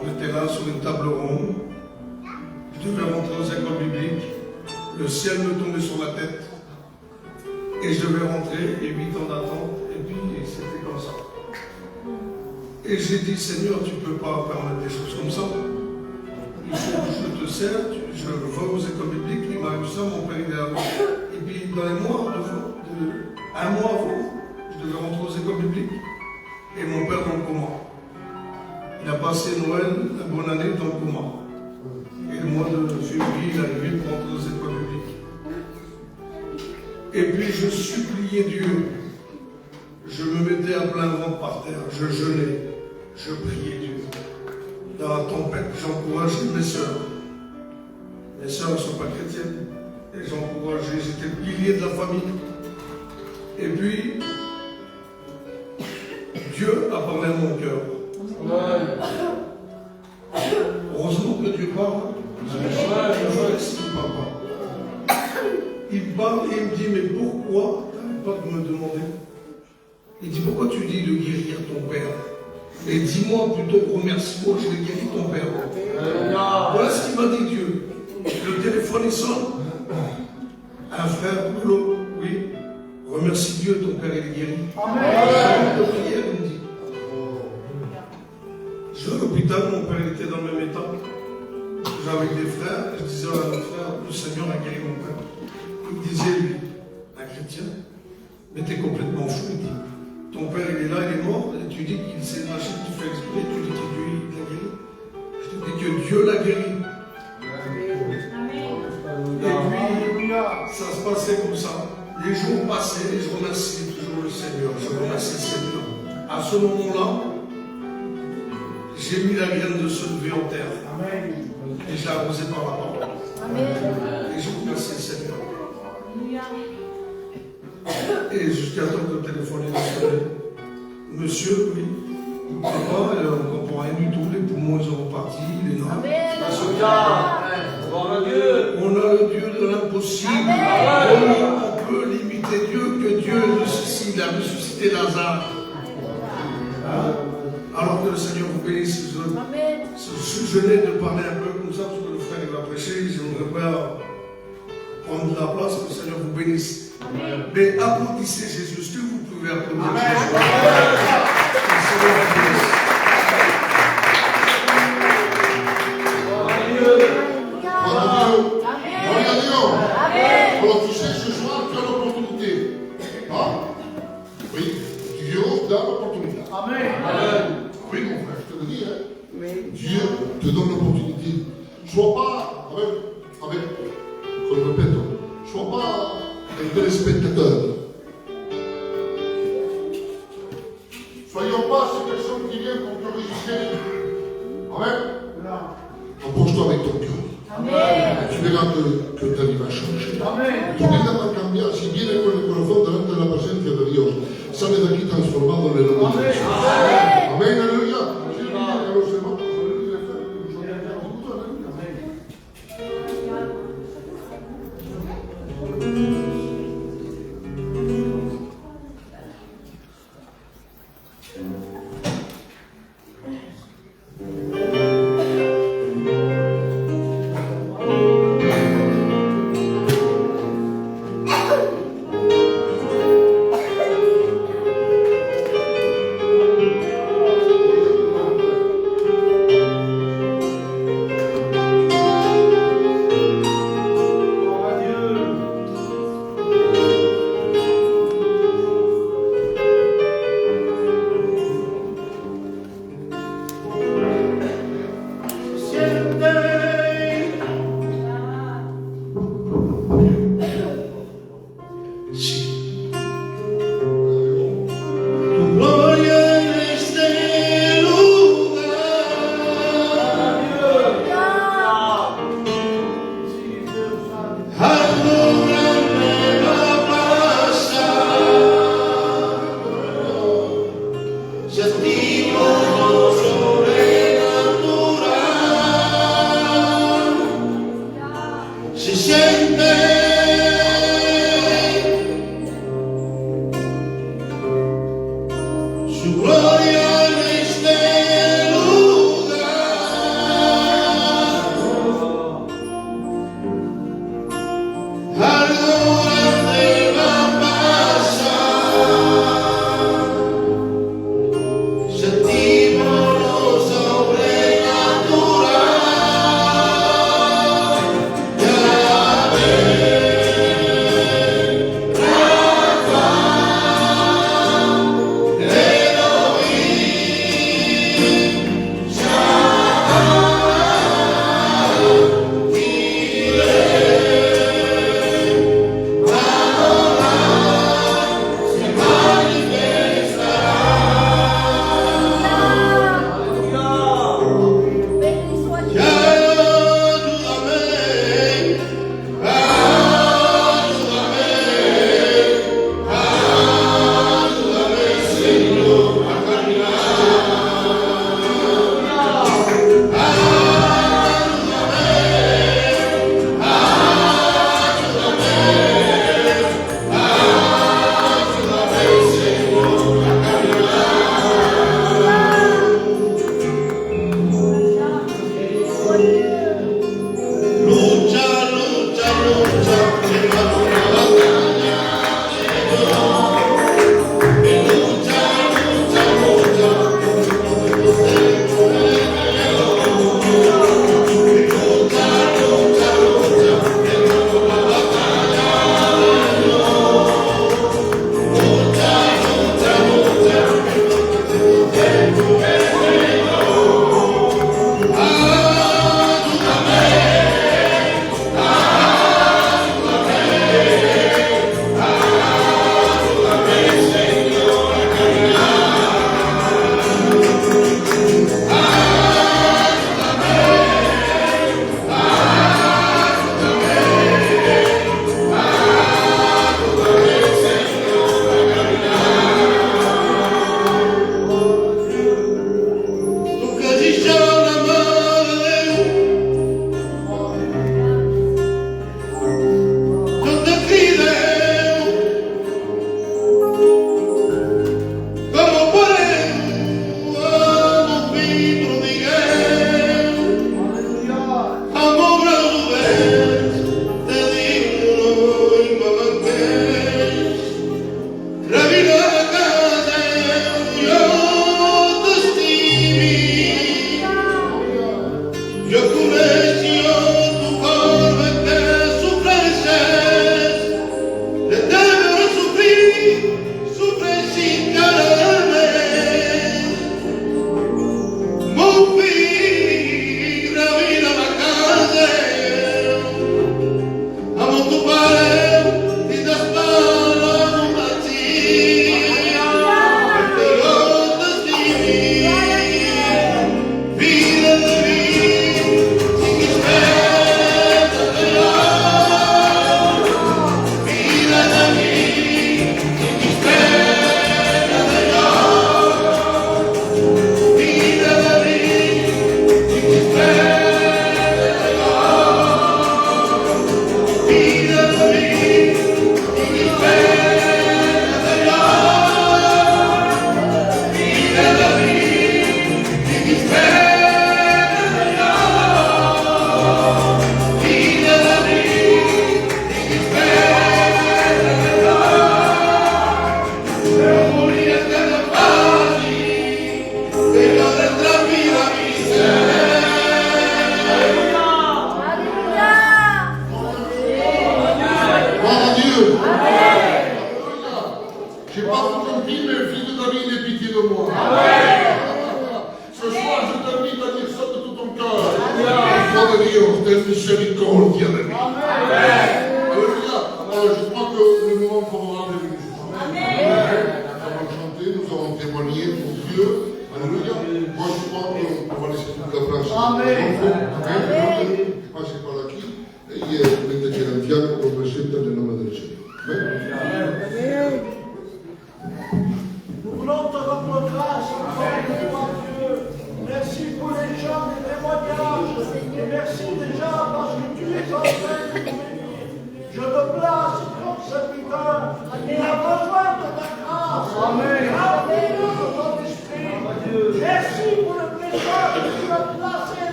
On était là sur une table ronde. Je devais rentrer aux écoles bibliques. Le ciel me tombait sur la tête. Et je devais rentrer, et 8 ans d'attente, et puis c'était comme ça. Et j'ai dit, Seigneur, tu ne peux pas permettre des choses comme ça. Il faut que je te sers, je vais aux écoles bibliques, il m'a eu ça, mon père il est là. Et puis dans les mois, un mois avant, je devais rentrer aux écoles bibliques, et mon père dans le coma. Il a passé Noël, la bonne année dans le coma. Et le mois de février, il est arrivé pour rentrer aux écoles bibliques. Et puis je suppliais Dieu. Je me mettais à plein ventre par terre, je jeûnais, je priais Dieu. Dans la tempête, j'encourageais mes sœurs. Mes sœurs ne sont pas chrétiennes. Et j'encourageais, j'étais le pilier de la famille. Et puis, Dieu a parlé à mon cœur. Heureusement que Dieu parle. Je ne parle pas. Il parle et il me dit, mais pourquoi tu n'arrêtes pas de me demander? Il dit, pourquoi tu dis de guérir ton père? Et dis-moi plutôt, remercie-moi, je vais guérir ton père. Voilà ce qu'il m'a dit Dieu. Le téléphone il sonne. Un frère, Paulo, oui, remercie Dieu, ton père il est guéri. Amen. De prière, il me dit. Je suis à l'hôpital, mon père il était dans le même état. J'étais avec des frères, je disais à notre frère, le Seigneur a guéri mon père. Il disait, lui, un chrétien, mais t'es complètement fou, il dit. Ton père, il est là, il est mort, et tu dis qu'il s'est lâché, tu fais exprès, tu dis que Dieu l'a guéri. Je te dis que Dieu l'a guéri. ça se passait comme ça. Les jours passaient et je remercie toujours le Seigneur. Je remercie le Seigneur. À ce moment-là, j'ai mis la graine de se lever en terre. Amen. Et je l'ai arrosé par la parole. Amen. Et je remercie le Seigneur. Alléluia. Et jusqu'à temps que le téléphone est sonné. Monsieur, oui. On ne comprend rien du tout. Les poumons, ils ont reparti. Les nerfs. On a le Dieu de l'impossible. On peut limiter Dieu que Dieu ressuscite. Il a ressuscité Lazare. Alors que le Seigneur vous bénisse. Je venais de parler un peu comme ça parce que le frère il va prêcher. Je ne voudrais pas prendre la place. Que le Seigneur vous bénisse. Mais applaudissez Jésus. Est-ce que vous pouvez applaudir Jésus? Que le Seigneur vous bénisse. Alors tu sais, ce soir, tu as l'opportunité. Hein? Oui, Dieu donne l'opportunité. Amen. Oui, mon frère, je te le dis. Hein? Dieu te donne l'opportunité. Sois pas avec comme je répète, sois pas un téléspectateur. Soyons pas ces personnes qui viennent pour te résister. Amen. Approche-toi avec ton cœur. Tu verras que ta vie va changer. Tu vida va a cambiar si viene con el corazón delante de la presencia de Dios. Sale de aquí transformado en el nombre de Jesús. Amén, aleluya. A los hermanos,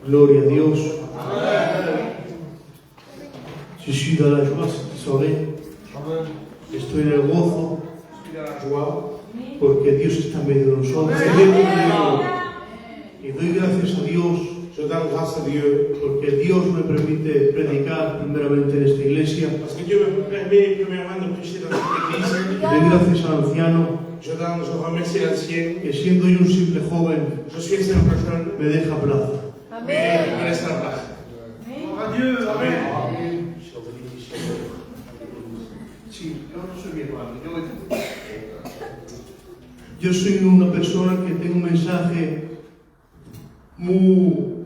Gloria a Dios. Je suis dans la joie cette soirée. Estoy en el gozo, estoy en la joie, porque Dios está en medio de nosotros. Y doy gracias a Dios, je donne grâce à Dieu, porque Dios me permite predicar primeramente en esta iglesia. Parce que Dieu me permet premièrement de prêcher dans cette église. Y doy gracias al anciano, je remercie l'ancien, que siendo yo un simple joven, je suis un simple jeune, me deja plaza. Amén. Me laisse la place. Dieu, amén. Sí, yo no soy mi hermano. Yo soy una persona que tengo un mensaje muy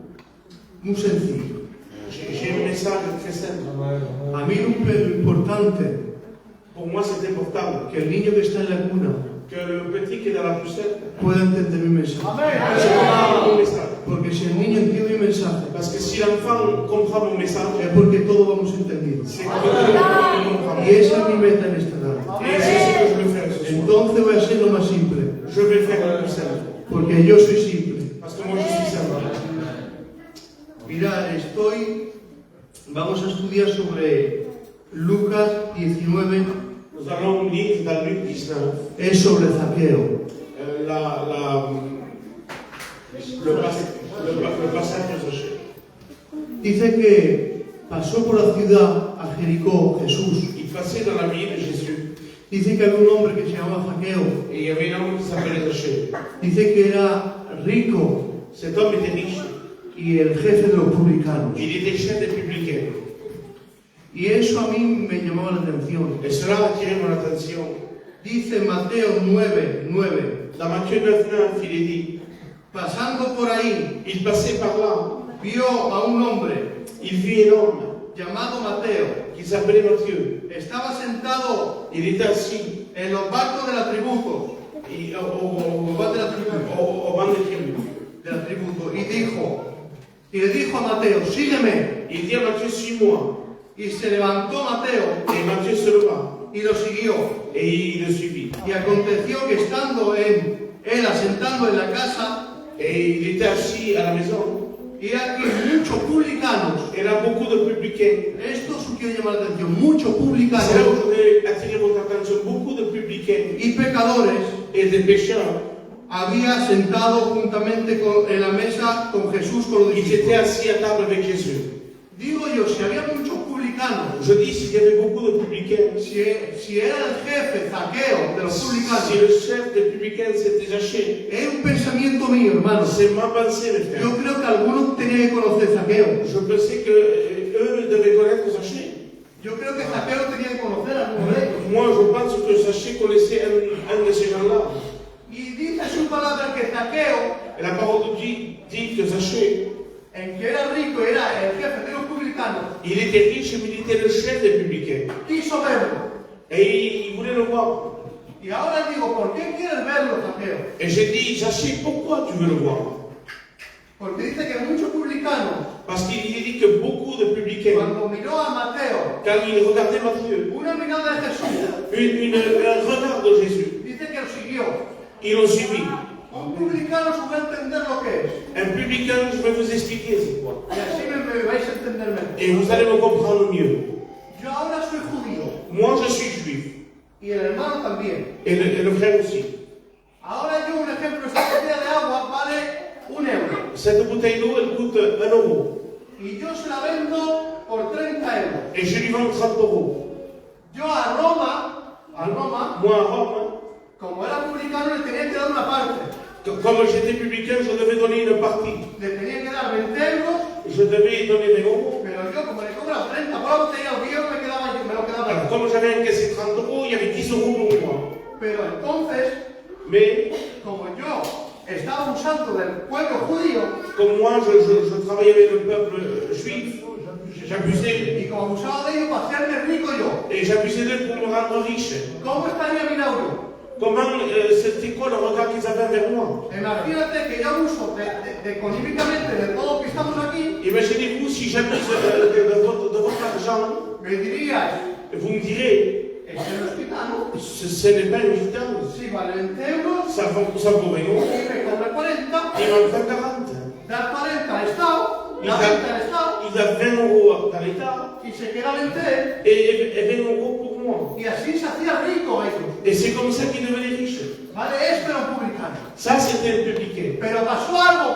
sencillo. J'ai un message très simple. A mí lo importante, pour moi c'est important, que el niño que está en la cuna, que le petit qui est dans la poussette, pueda entender mi mensaje. Amén. Porque si el niño entiende mi mensaje, parce que si l'enfant comprend mon message, es porque todos vamos entendiendo. Y esa es mi meta en esta tarde. Entonces voy a ser lo más simple. Je vais faire le plus simple. Porque yo soy simple. Parce que moi je suis simple. Mirad, vamos a estudiar sobre Lucas 19. Nous allons lire dans Luc 19. Es sobre Zaqueo. Le pasaje de José. Dice que pasó por la ciudad a Jericó Jesús. Il passait dans la ville de Jésus. Dice que había un hombre que se llamaba Zaqueo. Et il y avait un homme qui s'appelait José. Dice que era rico. Cet homme était riche. Y el jefe de los publicanos. Il était chef des publicains. Y eso a mí me llamaba la atención. Et cela a attiré mon attention. Dice Mateo 9:9. Dans Matthieu 9:9, il est dit. Pasando por ahí, il passait par là, vio a un hombre, il vit un homme llamado Mateo, qui s'appelait Matthieu. Estaba sentado, il était assis, en los bancos de la tributo, au banc de la tributo, y le dijo a Mateo, sígueme. Il dit à Matthieu, suis-moi. Y se levantó Mateo, et Matthieu se leva, y lo siguió, et il le suivit. Y aconteció que estando él asentando en la casa, Et il était assis à la maison. y aquí muchos publicanos. Il y a beaucoup de publicains. Esto es quiere llamar la atención. Muchos publicanos C'est là où je voudrais attirer votre attention. Beaucoup de publicains y pecadores et des pécheurs. había sentado juntamente en la mesa con Jesús con los Ils discípulos. étaient assis à table avec Jésus. Digo yo, si había muchos publicanos, Je dis, s'il y avait beaucoup de publicains, si era el jefe Zaqueo de los si publicanos, le chef des publicains c'était Zachée, es un pensamiento mío, hermano. c'est ma pensée, mes frères. Yo creo que algunos tenían que conocer Zaqueo. Je pensais que eux devaient connaître Zachée. Yo creo que Zaqueo tenía que conocer a algunos de ellos. Moi, je pense que Zachée connaissait un de ces gens-là. Y dice su palabra que Zaqueo, Et la parole de Dieu dit que Zachée, en que era rico, era el jefe de los publicanos, il était riche, mais il était le chef des publicains. quiso verlo. Et il voulait le voir. Y ahora digo, ¿por qué quieres verlo, Zaqueo? Et j'ai dit, Zachée, pourquoi tu veux le voir? Porque dice que muchos publicanos, Parce qu'il dit que beaucoup de publicains, cuando miró a Mateo, quand ils regardaient Matthieu, una mirada de Jesús, un regard de Jésus, dice que lo siguió. ils l'ont suivi. Un publicano sabe entender lo que es. Un publicain, je vais vous expliquer c'est quoi. Y así me vais a entender mejor. Et vous allez me comprendre mieux. Yo ahora soy judío Moi, je suis juif. y el hermano también. Et le frère aussi. Ahora yo un ejemplo, esta botella de agua vale €1 Cette bouteille d'eau, elle coûte 1 euro. y yo se la vendo por 30 €. Et je lui vends 30 euros. Yo a Roma, Moi, à Rome, como era publicano, le tenía que dar una parte. comme j'étais publicain, je devais donner une partie. Le tenía que dar 20 €, Je devais donner 20 euros. pero yo como le cobra 30 por la botella, el mío me lo quedaba Alors, yo. comme j'avais encaissé 30 euros, il y avait 10 euros pour moi. Pero entonces, Mais, como yo estaba un santo del pueblo judío, comme moi, je travaillais avec le peuple juif, j'abusais. y como abusaba de ellos para hacerme rico yo, Et j'abusais d'eux pour me rendre riche. ¿cómo estaría mi euro? Comment c'était quoi le regard qu'ils avaient vers moi? Imagínate que yo abuso económicamente de todos los que estamos aquí, Imaginez-vous si j'abuse de votre argent, me dirías, vous me direz, ese no es gitano, ce n'est pas une gitane, si vale 20 €, ça vaut 20 euros, y me cobra 40, il m'en fait 40. da 40 al Estado, Il da a, 20 al Estado, il a 20 euros dans l'État y se queda 20 él, et 20 euros pour moi. y así se hacía rico ellos. Et c'est comme ça qu'ils devenaient riches. Vale, esto era un publicano. Ça, c'était un publicain. Pero pasó algo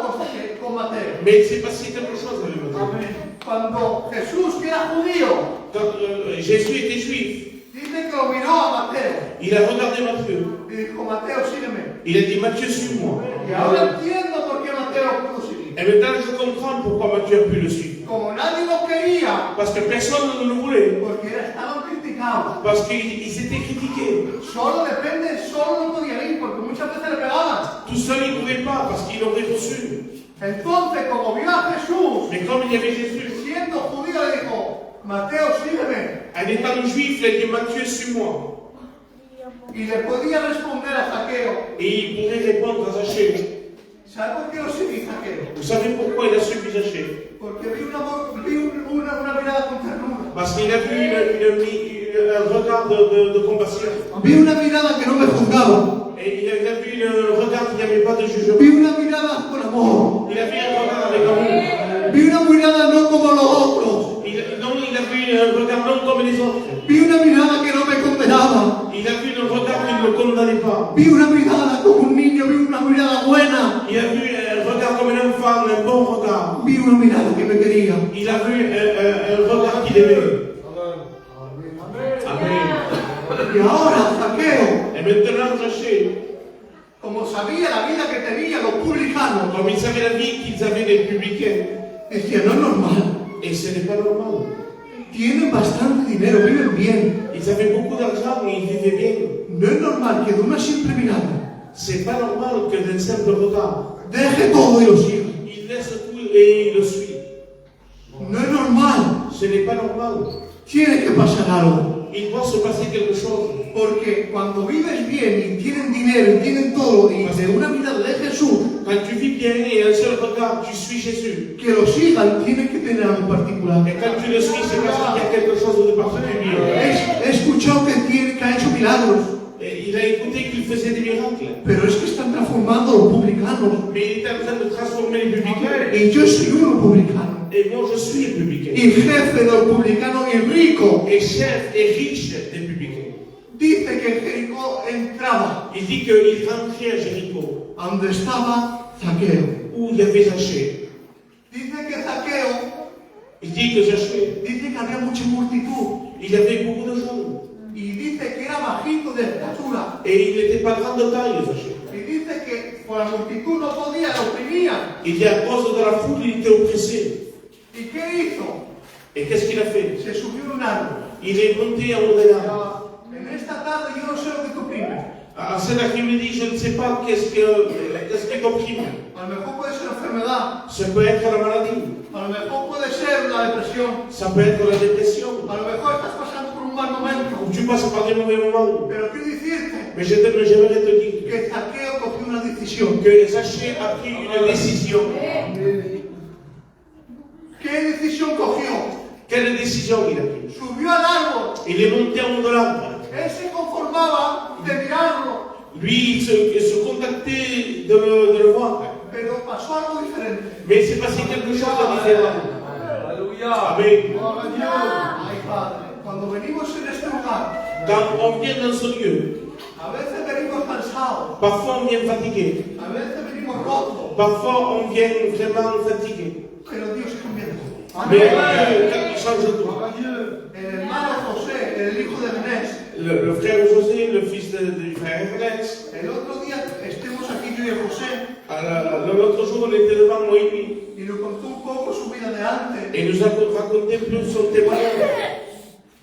con Mateo. Mais il s'est passé quelque chose avec Matthieu. Cuando Jesús, que era judío, Quand Jésus était juif, dice que lo miró a Mateo il a regardé Matthieu. y dijo, Mateo, sígueme. Il a dit, Matthieu, suis-moi. Y ahora entiendo por qué Mateo pudo seguir. Et maintenant, je comprends pourquoi Matthieu a pu le suivre. Como nadie lo quería, Parce que personne ne le voulait. porque estaban criticados. Parce qu'ils étaient critiqués. Solo no podían ir porque muchas veces le pegaban. Tout seul, ils ne pouvaient pas parce qu'ils l'auraient reçu. Entonces, como vio a Jesús Mais comme il y avait Jésus, siendo judío, le dijo, Mateo, sígueme. en étant juif, il a dit, Matthieu, suis-moi. Y le podía responder a Zaqueo. Et il pourrait répondre à Zachée. ¿Sabe por qué lo seguí, Zaqueo? Vous savez pourquoi il a suivi Zachée? Porque vi una mirada con ternura. Parce qu'il a vu un regard de compassion. Vi una mirada que no me juzgaba. Et il a vu un regard qui n'avait pas de jugement. Vi una mirada con amor. Il a vu un regard avec amour. Vi una mirada no como los otros. Il a vu un regard non comme les autres. Vi una mirada que no me condenaba. Il a vu un regard qui ne le condamnait pas. Vi una mirada como un niño, vi una mirada buena. Il a vu un regard comme un enfant, un bon regard. Vi una mirada que me quería. Il a vu un regard qu'il aimait. Amen. Y ahora Zaqueo, Et maintenant, Zachée, como sabía la vida que tenían los publicanos, comme il savait la vie qu'ils avaient les publicains, decía, no es normal. et ce n'est pas normal. Tienen bastante dinero, viven bien. Ils avaient beaucoup d'argent et ils vivaient bien. No es normal que de una simple mirada C'est pas normal que d'un simple regard, deje todo y lo siga. il laisse tout et il le suit. No es normal. Ce n'est pas normal. Tiene que pasar algo. Il doit se passer quelque chose. Porque cuando vives bien y tienen dinero y tienen todo y de una mirada de Jesús, Quand tu vis bien et un seul regard, tu suis Jésus. que lo sigan, tiene que tener algo particular. Et quand tu le suis, c'est parce qu'il y a quelque chose de particulier. He escuchado que ha hecho milagros. Et il a écouté qu'il faisait des miracles. Pero es que están transformando los publicanos. Mais il est en train de transformer les publicains. Y yo soy uno publicano. Et moi, je suis un publicain. Y jefe de los publicanos y rico. Et chef et riche des publicains. Dice que Jericó entraba Il dit qu'il rentrait à Jéricho, donde estaba Zaqueo. où il y avait Zachée. Dice que Zaqueo, Il dit que Zachée, dice que había mucha multitud. il y avait beaucoup de gens. Y dice que era bajito de estatura. Et il n'était pas grand de taille, Zachée. Y dice que por la multitud no podía, lo oprimían. Il dit à cause de la foule, il était oppressé. ¿Y qué hizo? Et qu'est-ce qu'il a fait? Se subió a un árbol. Il est monté en haut de l'arbre. En esta tarde yo no sé lo que tú oprimes. À cet après-midi, je ne sais pas qu'est-ce qui t'opprime. A lo mejor puede ser enfermedad. Ça peut être la maladie, A lo mejor puede ser la depresión. ça peut être la dépression, A lo mejor estás pasando por un mal momento. ou tu passes par des mauvais moments. Pero quiero decirte Mais j'aimerais te dire que Zaqueo cogió una decisión. que Zachée a pris une décision. ¿Qué decisión cogió? Quelle décision il a prise? Subió al árbol. Il est monté en haut de l'arbre. Él se conformaba de mirarlo. Lui, il se contactait de le voir. Pero pasó algo diferente. Mais il s'est passé quelque chose de différent. Alléluia. Amen. Ay, Padre, cuando venimos en este lugar, Quand on vient dans ce lieu, a veces venimos cansados, parfois on vient fatigué, a veces venimos rotos, parfois on vient vraiment fatigué. pero Dios cambia todo. Mais Dieu change tout. El hermano José, el hijo de Inés, Le frère José, le fils du frère Ernest, el otro día estemos aquí yo y José, l'autre jour on était devant Moïse y nos contó un poco su vida de antes. et nous a raconté plus son témoignage.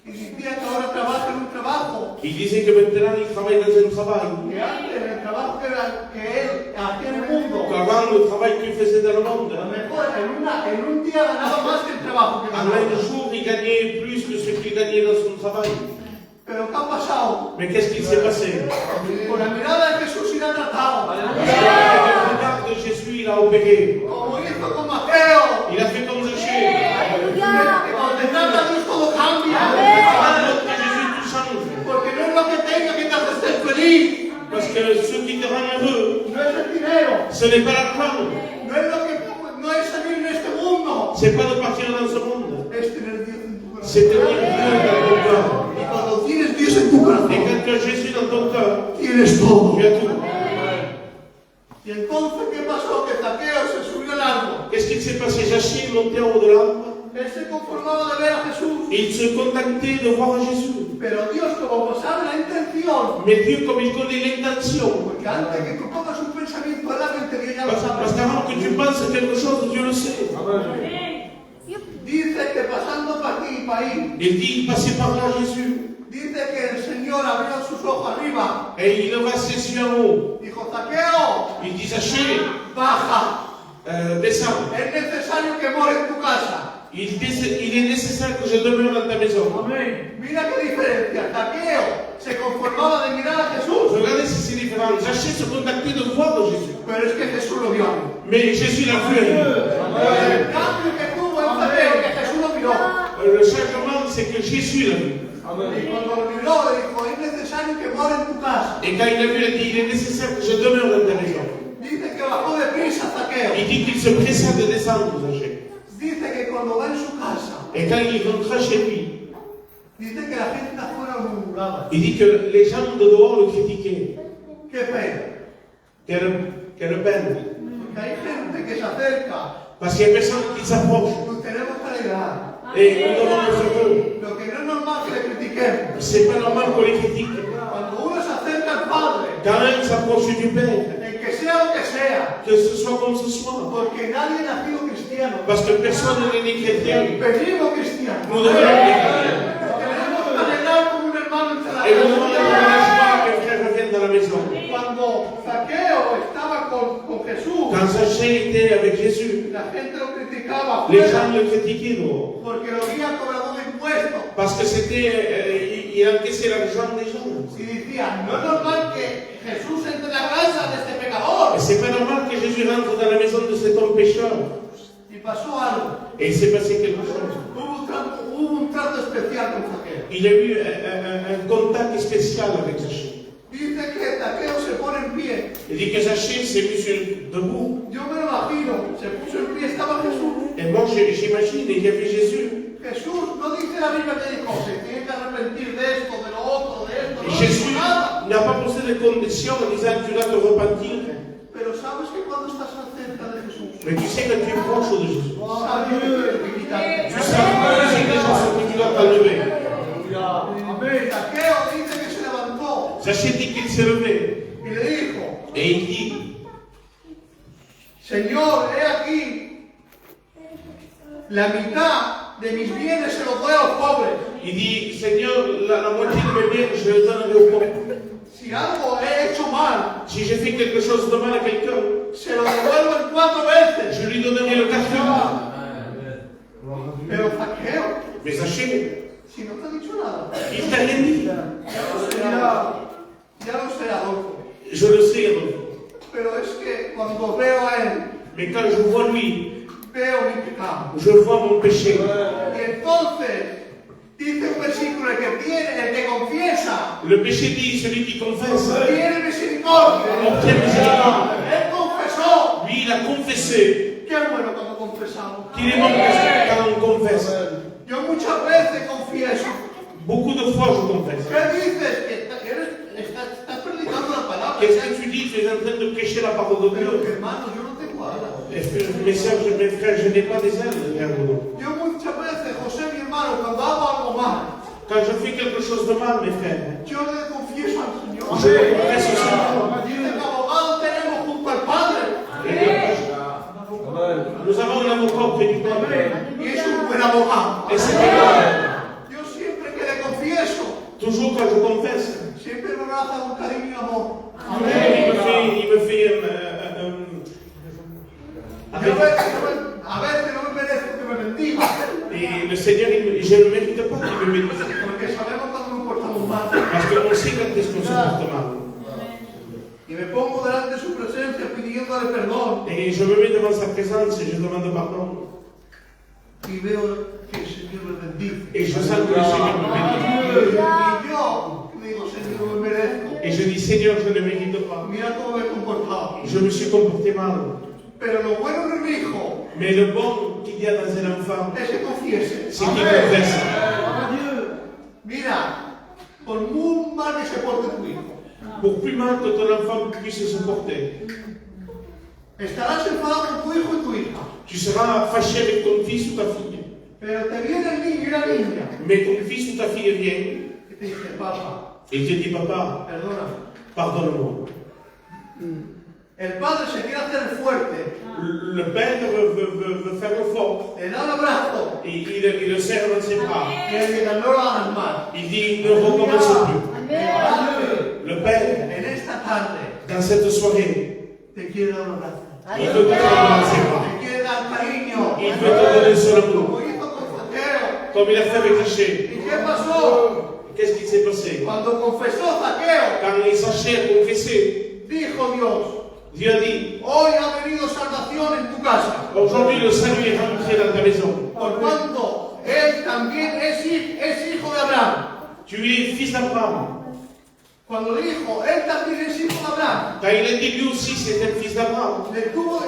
Y decía que ahora trabaja en un trabajo, Il disait que maintenant il travaille dans un travail. que antes el trabajo que él hacía en el mundo, Qu'avant le travail qu'il faisait dans le monde, a lo mejor en un día ganaba más que el trabajo que en ganaba. un jour il gagnait plus que ce qu'il gagnait dans son travail. Pero ¿qué ha pasado? Mais qu'est-ce qui s'est passé? Con la mirada de Jesús irá tratado. Le regard de Jésus, il a opéré. Como hizo con Mateo. Il a fait comme Zachée. Cuando te trata a Dios todo cambia. Avant que Jésus tout change. Porque no es lo que tenga que te hace ser feliz. Parce que ce qui te rend heureux, No es el dinero. ce n'est pas l'argent. No es salir en este mundo. C'est pas de partir dans ce monde. Es tener Dios en tu corazón. C'est tenir Dieu dans ton cœur. Y cuando tienes Dios en tu Et corazón, quand tu as Jésus dans ton cœur, tienes todo. tu as tout. Y entonces, ¿qué pasó? Que Zaqueo se subió al árbol. Qu'est-ce qui s'est passé? Zachée est monté en haut de l'arbre. Él se conformaba de ver a Jesús. Et il se contentait de voir Jésus. Pero Dios, como sabe la intención, Mais Dieu, comme il connaît l'intention, porque antes que tú pongas un pensamiento en la mente, que ya lo parce sabes. qu'avant que tu penses quelque chose, Dieu le sait. Dice que pasando para aquí y para ahí, Il dit, il passait par là Jésus. dice que el Señor abrió sus ojos arriba. Et il leva ses yeux en haut. Dijo, Zaqueo, Il dit, Zachée, baja. descends. Es necesario que more en tu casa. Il est nécessaire que je demeure dans ta maison. Mira qué diferencia. Zaqueo se conformaba de mirar a Jesús, Regardez si c'est différent. Zachée se contactait de voir Jésus. pero es que Jesús lo vio. Mais Jésus l'a vu. El cambio que tuvo en Zaqueo, que Jesús lo miró. Le changement, c'est que Jésus l'a vu. Y cuando lo miró, le dijo, es necesario que more en tu casa. Et quand il l'a vu, il a dit, il est nécessaire que je demeure dans ta maison. Dice que bajó de prisa Zaqueo. Il dit qu'il se pressa de descendre, Zachée. Dice que cuando va en su casa, Et quand il rentra chez lui, dice que la gente afuera lo murmuraba. il dit que les gens de dehors le critiquaient. Qué pena. Quelle peine. Porque hay gente que se acerca. Parce qu'il y a personne qui s'approche. Nos tenemos que alegrar. Et nous devons être heureux. Lo que no es normal que le critiquemos. C'est pas normal qu'on les critique. Cuando uno se acerca al Padre, Quand un s'approche du Père, en que sea lo que sea, que ce soit comme ce soit. porque nadie ha nacido cristiano. Parce que personne n'est né chrétien. Venimos cristianos. Nous devons être chrétiens. Tenemos que alegrar como un hermano entre la Et nous devons être gente. la joie que le frère revienne dans la maison. Cuando Zaqueo estaba con Jesús, Quand Zachée était avec Jésus, la gente lo criticaba les afuera, gens le critiquaient dehors. porque lo veía cobrador de impuestos. Parce que il encaissait l'argent des gens. Y decían, no es normal que Jesús entre en la casa de este pecador. Et c'est pas normal que Jésus rentre dans la maison de cet homme pécheur. Y pasó algo. Et il s'est passé quelque chose. Hubo un trato especial con Zaqueo. Il y a eu un contact spécial avec Zachée. Dice que Zaqueo se pone en pie. Il dit que Zachée s'est mis debout. Yo me lo imagino, se puso en pie, estaba Jesús. Et moi, j'imagine, il y avait Jésus. Jesús no dice la Biblia que dijo, se tiene que arrepentir de esto, de lo otro, de esto, Et no Jésus dijo nada. n'a pas posé de conditions en disant tu dois te repentir. Pero sabes que cuando estás cerca de Jesús, Mais tu sais que tu es proche de Jésus. sabes que tienes que quitarte. Tu sais que les gens sont que tu dois t'enlever. Zaqueo dice que se levantó Zachée dit qu'il s'est levé. y le dijo, Et il dit, Señor, he aquí, la mitad de mis bienes se los doy a los pobres. il dit, Seigneur, la moitié de mes biens, je les donnerai aux pauvres. Si algo he hecho mal, Si j'ai fait quelque chose de mal à quelqu'un, se lo devuelvo en 4 veces. je lui donnerai le quatrième. Pero Zaqueo, Mais Zachée, si no te ha dicho nada, il t'a rien dit. ya lo sé, Adolfo. Je le sais, Adolphe. Pero es que cuando veo a él, Mais quand je vois lui, veo mi pecado. je vois mon péché. Y entonces, dice un versículo, el que confiesa, Le péché dit, celui qui confesse, tiene misericordia. obtient miséricorde. Él confesó. Lui, il a confessé. Qué bueno cuando confesamos. Qu'il est bon quand on confesse. Yo muchas veces confieso. Beaucoup de fois, je confesse. ¿Qué dices? Que estás predicando la palabra. Qu'est-ce que tu dis? Tu es en train de prêcher la parole de Pero Dieu. hermano, yo no tengo alas. Mes sœurs, mes frères, je n'ai pas des ailes, hermano. Yo muchas veces, José, mi hermano, cuando hago algo mal, Quand je fais quelque chose de mal, mes frères, yo le confieso al Señor. je le confesse au Seigneur. Dice que abogado tenemos junto al Padre. Nous avons un avocat auprès du Père. Y es un buen abogado. Et c'est vrai. Yo siempre que le confieso, Toujours quand je confesse, siempre me abraza con cariño y amor. il me fait Yo a veces no me merezco que me bendiga, et le Seigneur, je ne mérite pas qu'il me bénisse. porque sabemos cuando nos portamos mal. Parce qu'on sait quand est-ce qu'on se porte mal. Y me pongo delante de su presencia pidiéndole perdón. Et je me mets devant sa présence et je demande pardon. Y veo que el Señor me bendice. Et je sens que le Seigneur me bénit. Y yo digo, Señor, no me merezco. Et je dis, Seigneur, je ne mérite pas. Mira cómo me he comportado. Je me suis comporté mal. Pero lo bueno de mi hijo Mais le bon qu'il y a dans un enfant, es que confiese. c'est qu'il confesse. Mira, por muy mal que se porte tu hijo, Pour plus mal que ton enfant puisse se porter, estarás enfadado con tu hijo y tu hija. tu seras fâché avec ton fils ou ta fille. Pero te viene el niño y la niña Mais ton fils ou ta fille vient y te dice, papá, et il te dit, papa, perdóname. pardonne-moi. El padre se quiere hacer el fuerte, Le père veut faire le fort. le da un abrazo Et il le serre dans ses bras. y le dice, no lo hagas mal. Il dit, ne recommence plus. Le père, En esta tarde dans cette soirée, te quiere dar un abrazo, il veut te prendre dans ses bras. te quiere dar cariño, Il veut te donner son amour. como hizo con Zaqueo. Comme il a fait avec Zachée. ¿Y qué pasó? Qu'est-ce qui s'est passé? Cuando confesó Zaqueo, Quand Zachée a confessé, dijo Dios, Dieu a dit, hoy ha venido salvación en tu casa, aujourd'hui le salut est rentré dans ta maison. por cuanto él también es hijo de Abraham. Tu es fils d'Abraham. Cuando dijo, él también es hijo de Abraham, Quand il a dit lui aussi c'est un fils d'Abraham. le estuvo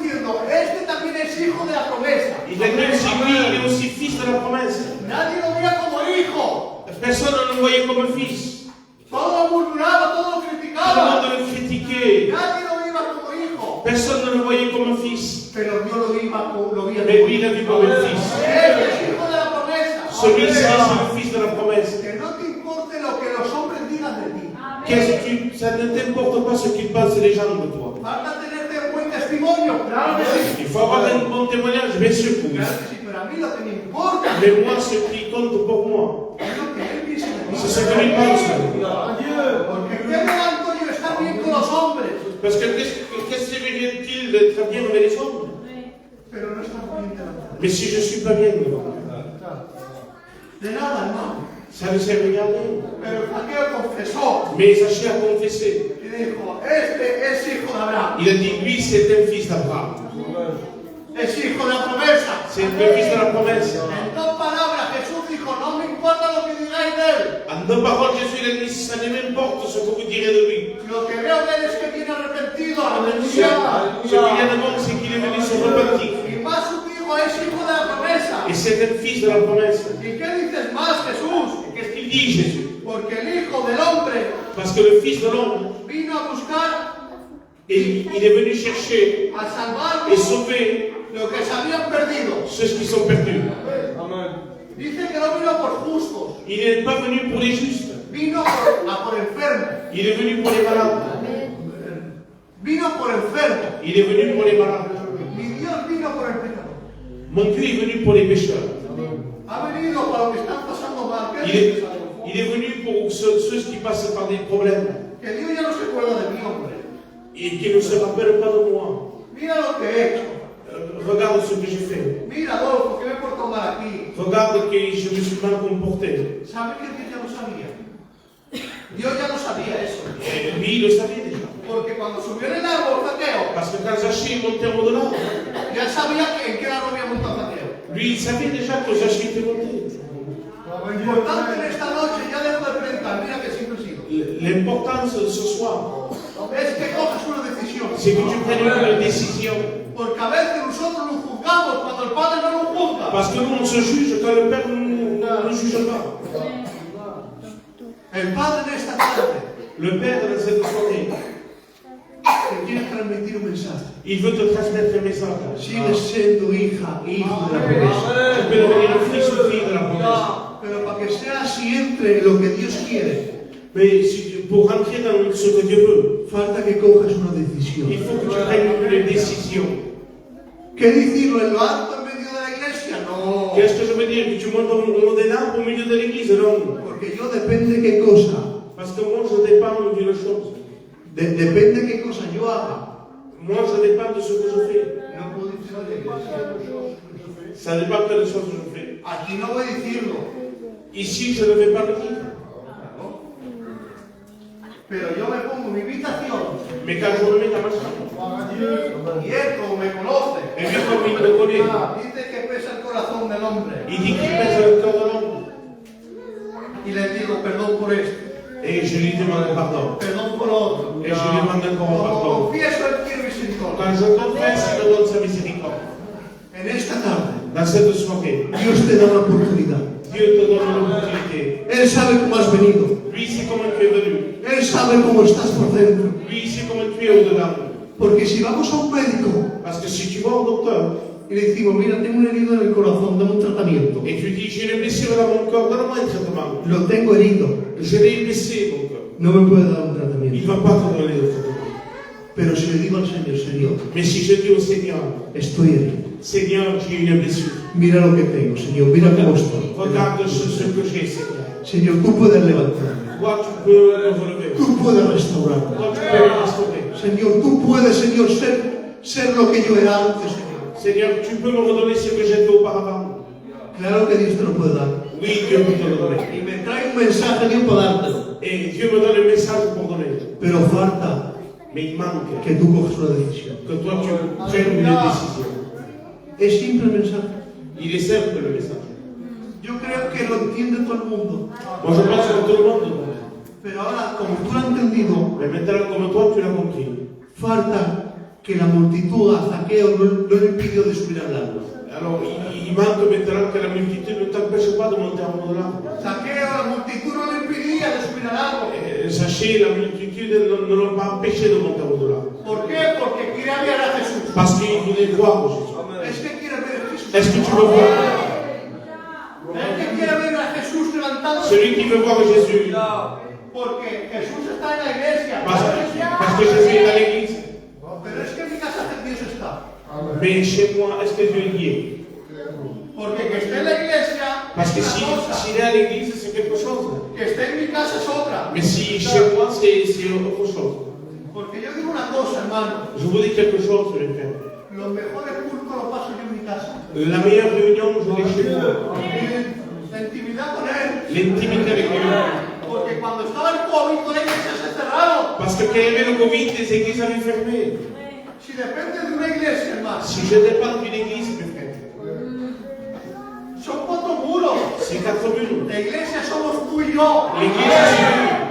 diciendo, este también es hijo de la promesa. Il a dit aussi lui, il est aussi fils de la promesse. Nadie lo veía como hijo. Personne ne le voyait comme un fils. Todo lo murmuraba, todo lo Tout le criticaba. monde le critiquait. Nadie lo veía como hijo. Personne ne le voyait comme un fils. Pero Dios lo veía Mais como lui, il hijo. a vu comme un fils. Él es hijo de la promesa. Celui-ci, c'est le fils de la promesse. Que no te importe lo que los hombres digan de ti. Ça ne t'importe pas ce qu'ils pensent les gens de toi. Falta tenerte un buen testimonio, claro que sí. Il faut avoir un bon témoignage, bien sûr, pour lui. Claro que sí, pero a mí lo que me importa Mais moi, ce qui compte pour moi, es lo que él piensa de mí. c'est ce que lui pense. Porque qué me levanto yo estar bien con los hombres, Parce que qu'est-ce que vient-il d'être bien avec les hommes? pero no estamos bien delante. Mais si je ne suis pas bien devant, De nada, hermano. ça ne sert à rien. Pero Zaqueo confesó Mais Zachée a confessé. y dijo, este es hijo de Abraham, Il a dit, lui, c'est un fils d'Abraham. es hijo de la promesa. C'est un fils de la promesse. En dos palabras, Jesús dijo, no me importa lo que digáis de él. En Non, par contre, Jésus, il a dit, ça n'importe ce que vous direz de lui. Lo que veo de él es que viene arrepentido, arrepentido. Ce qu'il y a de bon, c'est qu'il est venu se repentir. Y más su hijo es hijo de la promesa. Et c'est un fils de la promesse. ¿Y qué dices más, Jesús? Et qu'est-ce qu'il dit, Jésus? Porque el Hijo del Hombre Parce que le Fils de l'homme, vino a buscar, il est venu chercher a salvar et sauver lo que se habían perdido. ceux qui sont perdus. Dice que no vino por justos, Il n'est pas venu pour les justes. vino por enfermos. Il est venu pour les malades. Vino por enfermos. Il est venu pour les malades. Mi Dios vino por el pecador. Mon Dieu est venu pour les pécheurs. Ha venido para los que están pasando mal. ¿Qué Il dices? est venu pour ceux qui passent par des problèmes Que Dios ya no se acuerda de mí, hombre. et qui ne se rappellent pas de moi. Mira lo que he hecho. Regarde ce que j'ai fait. Mira, Adolfo, que me porto mal aquí. Regarde que je me suis mal comporté. ¿Sabe que Dios ya lo sabía? Dios ya lo sabía eso. Et lui, il le savait déjà. Porque cuando subió en el árbol, Zaqueo, Parce que quand Zaché est monté en haut de l'arbre, ya sabía que en qué árbol había montado Zaqueo. lui, il savait déjà que Zaché était monté. Lo importante en esta noche, ya dejo de predicar, mira que siempre he sido, L'importance de ce soir, es que coges una decisión. c'est que tu prennes une décision. Porque a veces nosotros lo juzgamos cuando el Padre no lo juzga. Parce que nous, on se juge quand le Père ne nous juge pas. El Padre en esta tarde Le Père, dans cette soirée, te quiere transmitir un mensaje. il veut te transmettre un message. Sigues siendo hija, hijo de la promesa. Tu peux devenir un fils ou fille de la promesse. Pero para que sea así entre lo que Dios quiere, Mais pour rentrer dans ce que Dieu veut, falta que cojas una decisión. il faut que tu prennes une décision. ¿Qué decirlo en lo alto en medio de la iglesia? No. Qu'est-ce que je veux dire? Que tu montes un arbre au milieu de l'église? Non. Porque yo depende de qué cosa. Parce que moi, je dépends d'une chose. Depende de qué cosa yo haga. Moi, je dépends de ce que je fais. No puedo decir a la iglesia. Ça dépend de les choses que je fais. Aquí no voy a decirlo. Ici, je ne vais pas le dire. Pero yo me pongo mi habitación Mais quand je me mets dans ma chambre, y él, como me conoce, et lui, comme il me connaît, dice que pesa el corazón del hombre. il dit qu'il pèse le cœur de l'homme. Y le digo perdón por esto, Et je lui demande pardon. perdón por lo otro. Et je lui demande encore Como pardon. confieso, él quiere misericordia. Quand je confesse, il me donne sa miséricorde. En esta tarde, Dans cette soirée, Dios te da una oportunidad. Dieu te donne l'opportunité. Él sabe cómo has venido. Lui, c'est comment tu es venu. Él sabe cómo estás por dentro. Lui, c'est comment tu es au-delà. Porque si vamos a un médico Parce que si tu vas au docteur y le decimos, mira, tengo una herida en el corazón, dame un tratamiento. et tu dis, j'ai une blessure dans mon corps, donne-moi un traitement. Lo tengo herido, Je l'ai blessé, mon corps. no me puede dar un Il ne tratamiento. va pas te donner le traitement. Pero si le digo al Señor, Señor, Mais si je dis au Seigneur, estoy herido. Seigneur, j'ai une blessure. Mira lo que tengo, Señor, mira cómo estoy. Regarde ce que j'ai, Seigneur. Señor, tú puedes levantarme, Toi, tu peux me relever. tú puedes restaurarme. Toi, tu peux me restaurer. Señor, tú puedes, Señor, ser lo que yo era antes, Señor. Seigneur, tu peux me redonner ce que j'étais auparavant. Claro que Dios te lo puede dar. Oui, Dieu peut te le donner. Y me trae un mensaje, Dios, para dártelo. Et Dieu me donne un message pour donner. Pero falta Mais il manque que tú coges una decisión. que toi, tu prennes une décision. Es simple el mensaje. Il est simple, le message. Yo creo que lo entiende todo el mundo. Moi, je pense que tout le monde comprend. Pero ahora, como tú lo has entendido, Mais maintenant, comme toi, tu l'as compris. falta que la multitud a Zaqueo no le impidió de subir al árbol. Alors, il manque maintenant que la multitude ne t'empêche pas de monter en haut de l'arbre. Zaqueo, la multitud no le impedía de subir al árbol. Sachez, la multitude ne l'ont pas empêché de monter en haut de l'arbre. ¿Por qué? Porque quiere ver a Jesús. Parce qu'il voulait voir Jésus. Es que quiere ver a Jesús. Est-ce que tu veux voir Es que quiere ver a Jesús levantado. celui qui veut voir Jésus? Porque Jesús está en la iglesia. Parce que Jésus est à l'église. Pero es que en mi casa Dios está. Mais chez moi, est-ce que Dieu y est? Porque que esté en la iglesia Parce que es una cosa. s'il est à l'église, c'est quelque chose. Que esté en mi casa es otra. Mais si chez moi, c'est autre chose. Porque yo digo una cosa, hermano. Je vous dis quelque chose, les frères. Los mejores cultos los paso yo en mi casa. La meilleure réunion, je l'ai chez moi. La intimidad con él. L'intimité avec Dieu. Porque cuando estaba el COVID, toda la iglesia se cerraron. Parce que quand il y avait le Covid, les églises avaient fermé. Si depende de una iglesia, hermano, Si je dépends d'une église, mes frères, son 4 muros. C'est 4 bulles. La iglesia somos tú y yo. L'église,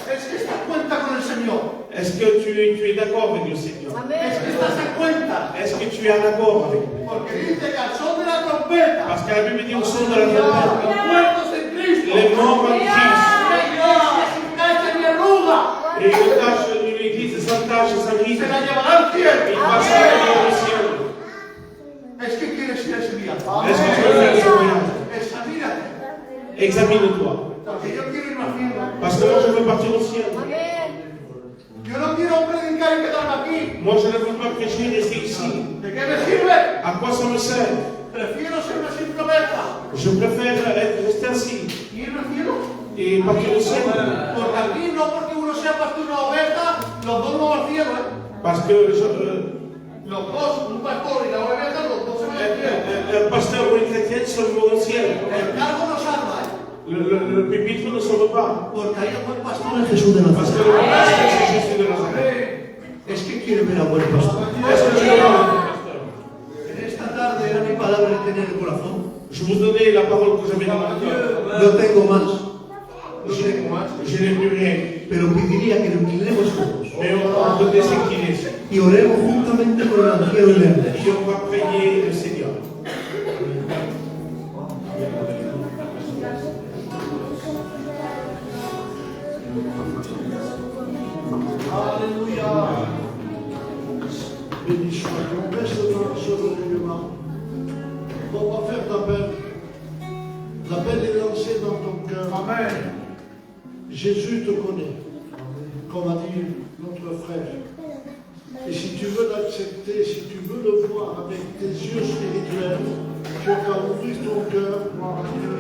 Es que esta cuenta con el Señor. est-ce que tu es d'accord avec le Seigneur? Es que estás a cuenta. Est-ce que tu es en accord avec lui? Porque dice que al son de la trompeta, Parce que la Bible dit au son de la trompette, los muertos en Cristo, les morts en Christ. la iglesia sin tacha ni arruga, Et une église sans tache et sans grise, se la llevará al cielo. il va se réveiller au ciel. Es que quieres ir a ese viaje. Est-ce que tu veux faire ce voyage? Examínate. Examine-toi. Porque yo quiero irme al cielo. Parce que moi, je veux partir au ciel. Yo no quiero predicar y quedarme aquí. Moi, je ne veux pas prêcher et rester ici. ¿De qué me sirve? À quoi ça me sert? Prefiero ser una simple oveja Je préfère rester assis y irme al cielo. et partir au ciel. Porque aquí no porque uno sea pastor de una oveja, los dos no van al cielo, ¿eh? Parce que Los dos, un pastor y la oveja, los dos se van al cielo. un pasteur ou une chrétienne se vont au ciel. El cargo no salva, ¿eh? Le pupitre ne sauve pas. Porque ahí fue el pastor de Jesús de Parce que le pasteur, c'est Jésus de Nazareth. Es que quiere ver a buen pastor. Est-ce que tu veux voir le pasteur? En esta tarde era mi palabra que tenía en el corazón. Je vous donnais la parole que j'avais dans mon cœur. No tengo más. No tengo más. Je n'ai plus rien. Pero pediría que nos inclinemos juntos Mais on peut désincliner. y oremos juntamente con el anciano y leales. Et on va prier le Seigneur. Alléluia. Béni sois-tu. On baisse ce renouvellement. On va faire l'appel. L'appel est lancé dans ton cœur. Amen. Jésus te connaît, comme a dit notre frère. Et si tu veux l'accepter, si tu veux le voir avec tes yeux spirituels, tu as qu'à ouvrir ton cœur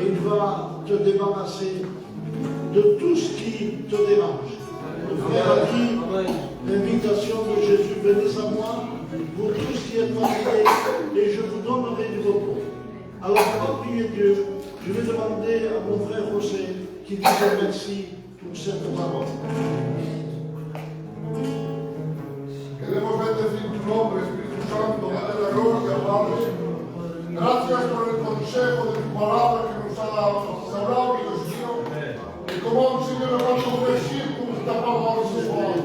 et il va te débarrasser de tout ce qui te dérange. Le frère a dit l'invitation de Jésus, venez à moi, vous tous qui êtes fatigués, et je vous donnerai du repos. Alors, pour prier Dieu, je vais demander à mon frère José qui dise merci pour cette parole. Queremos bendecir tu nombre, Espíritu Santo, dale la gloria, Padre. Gracias por el consejo de tu palabra que nos ha dado, Dios mío. Et comment, Seigneur, on va t'offrir pour ta parole ce soir.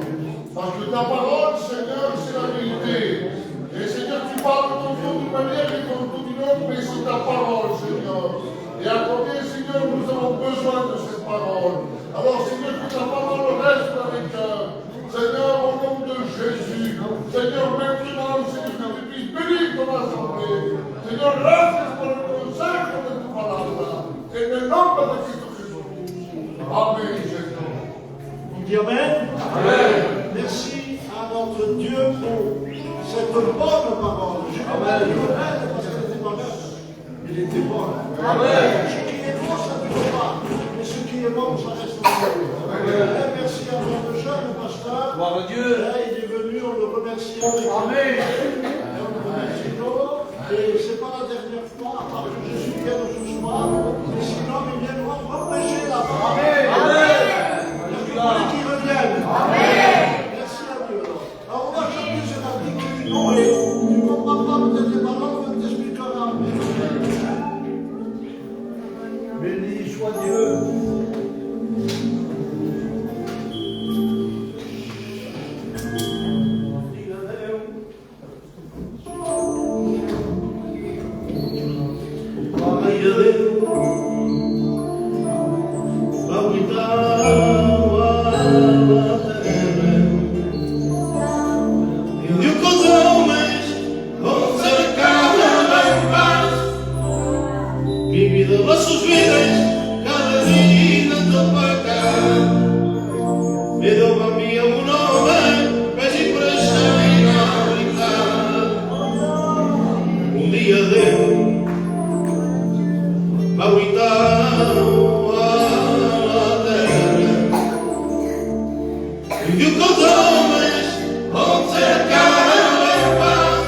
Parce que ta parole, Seigneur, c'est la vérité. Et Seigneur, tu parles de ton Dieu d'une manière et de toute une autre, mais c'est ta parole, Seigneur. Et à côté, Seigneur, nous avons besoin de cette parole. Alors, Seigneur, que ta parole reste dans les cœurs. Seigneur, au nom de Jésus. Seigneur, maintenant, Seigneur, que tu puisses bénir ton assemblée. Seigneur, gracias por el consejo de tu palabra. En el nombre de Cristo Jesús. Amén, Seigneur. On dit Amen. Amen. Merci à notre Dieu pour cette bonne parole. Je vais la reconnaître parce qu'elle était bonne. Elle était bonne. Amen. Ce qui est bon, ça ne peut pas. Mais ce qui est bon, ça reste bon. Merci à notre jeune pasteur. Gloire à Dieu. Là, il est venu, on le remercie. Amen. On le remercie d'or. Et ce n'est pas la dernière fois, à part que je suis bien ce soir. Mais sinon, il viendra prêcher la parole. Amen. Qui reviennent. Amen. Merci à Dieu. Alors, on va chanter ce matin qui nous et tu ne comprends pas peut-être les paroles, mais on t'expliquera. Béni soit Dieu. Vossos vidas, cada dia do pecado, me dou a minha nome, mas e por achar na dia Deus, vai a terra, e o condomes, vão cercar a paz,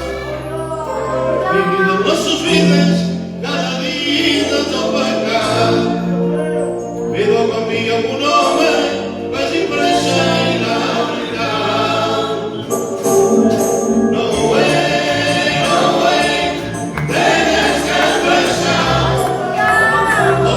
vivido nossas vidas. Oh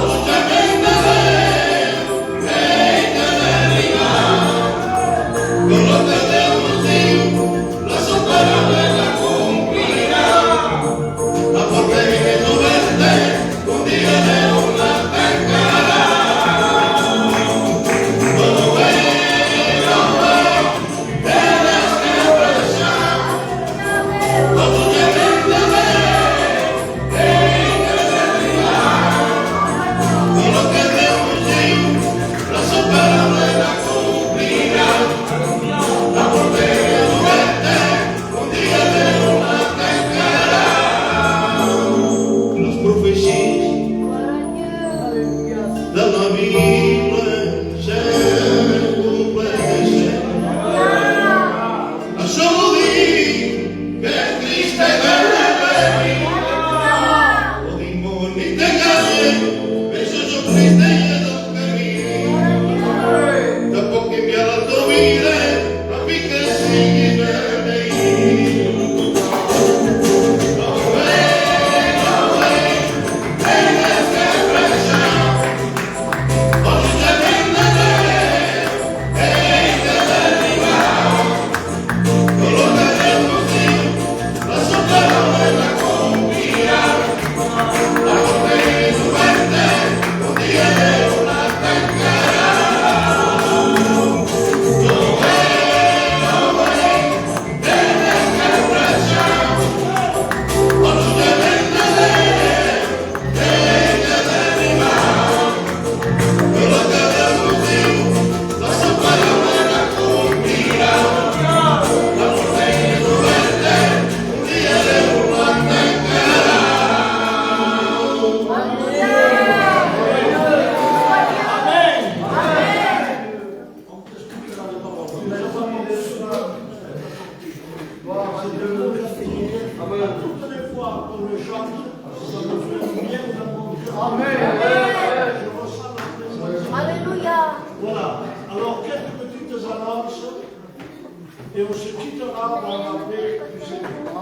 Toutes les fois qu'on le chante, ça me fait bien dans mon cœur. Amen. Je ressens la présence. Alléluia. Voilà. Alors, quelques petites annonces et on se quittera dans la paix du Seigneur.